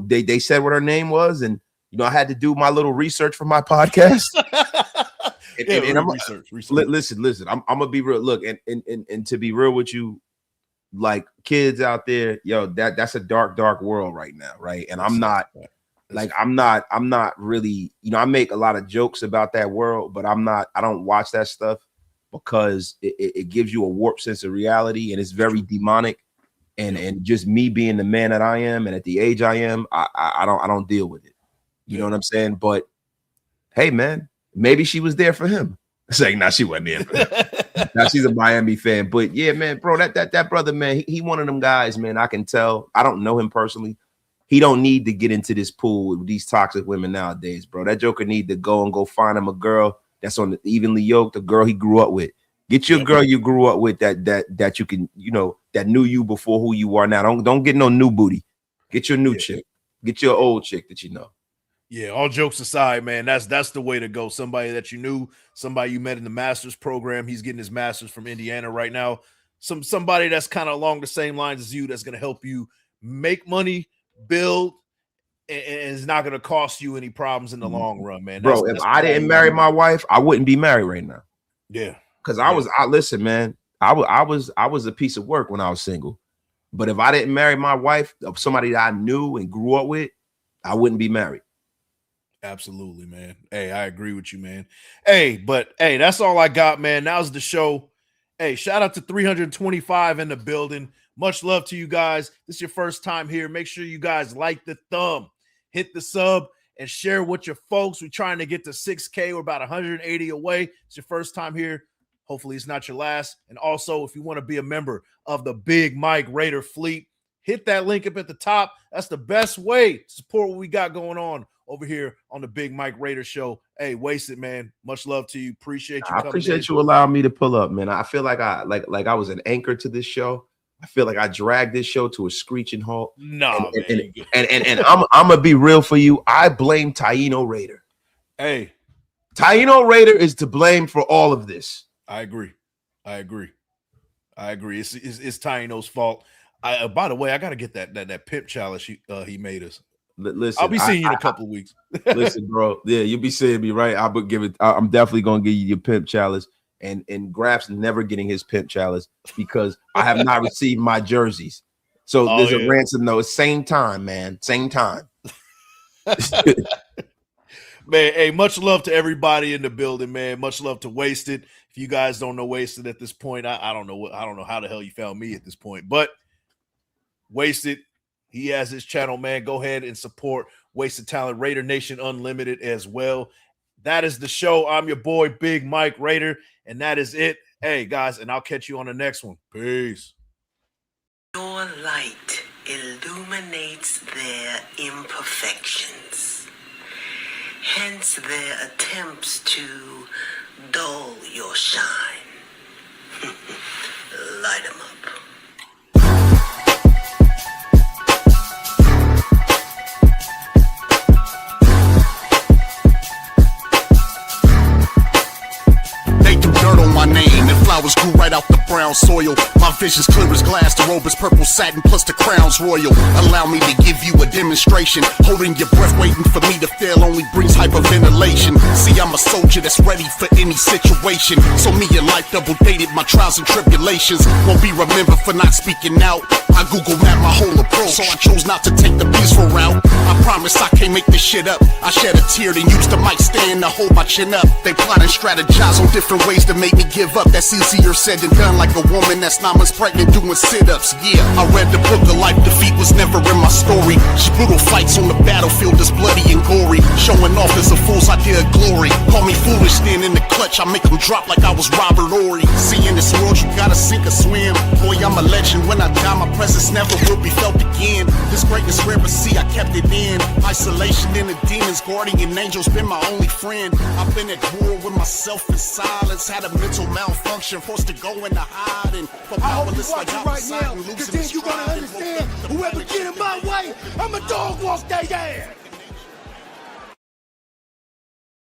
they said what her name was, and I had to do my little research for my podcast. and I'm research. Listen. I'm gonna be real. Look, and to be real with you, like kids out there, that's a dark world right now, right? And I'm not really, I make a lot of jokes about that world, but I don't watch that stuff because it gives you a warped sense of reality, and it's very demonic. And just me being the man that I am, and at the age I am, I don't deal with it. You know what I'm saying? But hey, man, maybe she was there for him. It's like, nah, she wasn't there for him. Now she's a Miami fan. But yeah, man, bro, that brother, man, he one of them guys, man. I can tell. I don't know him personally. He don't need to get into this pool with these toxic women nowadays, bro. That joker need to go find him a girl that's on the evenly yoked, a girl he grew up with. Get your girl you grew up with that you can, that knew you before who you are now. Don't get no new booty. Get your new chick. Get your old chick that you know. Yeah, all jokes aside, man, that's the way to go. Somebody that you knew, somebody you met in the master's program. He's getting his master's from Indiana right now. Somebody that's kind of along the same lines as you, that's going to help you make money, build, and it's not going to cost you any problems in the long run, man. Bro, if I didn't marry my wife, I wouldn't be married right now. Yeah, because listen, man, I was a piece of work when I was single. But if I didn't marry my wife, somebody that I knew and grew up with, I wouldn't be married. Absolutely, man. Hey, I agree with you, man. Hey, that's all I got, man. Now's the show. Hey, shout out to 325 in the building. Much love to you guys. This is your first time here. Make sure you guys like the thumb, hit the sub, and share with your folks. We're trying to get to 6K. We're about 180 away. It's your first time here. Hopefully it's not your last. And also, if you want to be a member of the Big Mike Raider fleet, hit that link up at the top. That's the best way to support what we got going on over here on the Big Mike Raider show. Hey, Wasted, man. Much love to you. Appreciate you. I appreciate you allowing me to pull up, man. I feel like I was an anchor to this show. I feel like I dragged this show to a screeching halt. No, man. And I'm gonna be real for you. I blame Taino Raider. Hey, Taino Raider is to blame for all of this. I agree. It's Taino's fault. By the way, I gotta get that pimp challenge he made us. Listen, I'll be seeing you in a couple of weeks. Listen, bro. Yeah, you'll be seeing me, right? I'm definitely gonna give you your pimp challenge. And Graf's never getting his pimp challenge because I have not received my jerseys. So there's a ransom though. Same time, man. Same time. Man, hey, much love to everybody in the building, man. Much love to Wasted. If you guys don't know Wasted at this point, I don't know how the hell you found me at this point, but Wasted, he has his channel, man. Go ahead and support Wasted Talent, Raider Nation Unlimited as well. That is the show. I'm your boy, Big Mike Raider, and that is it. Hey, guys, and I'll catch you on the next one. Peace. Your light illuminates their imperfections, hence their attempts to dull your shine. Light 'em up. Dirt on my name, and flowers grew right out the brown soil. My vision's clear as glass, the robe is purple satin, plus the crown's royal. Allow me to give you a demonstration. Holding your breath, waiting for me to fail, only brings hyperventilation. See, I'm a soldier that's ready for any situation. So me and life double dated, my trials and tribulations won't be remembered for not speaking out. I Google map my whole approach, so I chose not to take the peaceful route. I promise I can't make this shit up. I shed a tear, then used the mic stand to hold my chin up. They plot and strategize on different ways to make me give up. That's easier said than done, like a woman that's 9 months pregnant doing sit-ups. Yeah, I read the book of life, defeat was never in my story. Just brutal fights on the battlefield that's bloody and gory. Showing off is a fool's idea of glory. Call me foolish, then in the clutch I make them drop like I was Robert Ory. See, in this world you gotta sink or swim. Boy, I'm a legend, when I die my presence never will be felt again. This greatness rare, but see, I kept it in. Isolation in the demons, guardian angels been my only friend. I've been at war with myself in silence. Had a mental malfunction, forced to go into hiding. For I hope powerless you're like watching right outside now, and because losing then his you're gonna stride and understand whoever get in my way, I'ma dog walk their ass.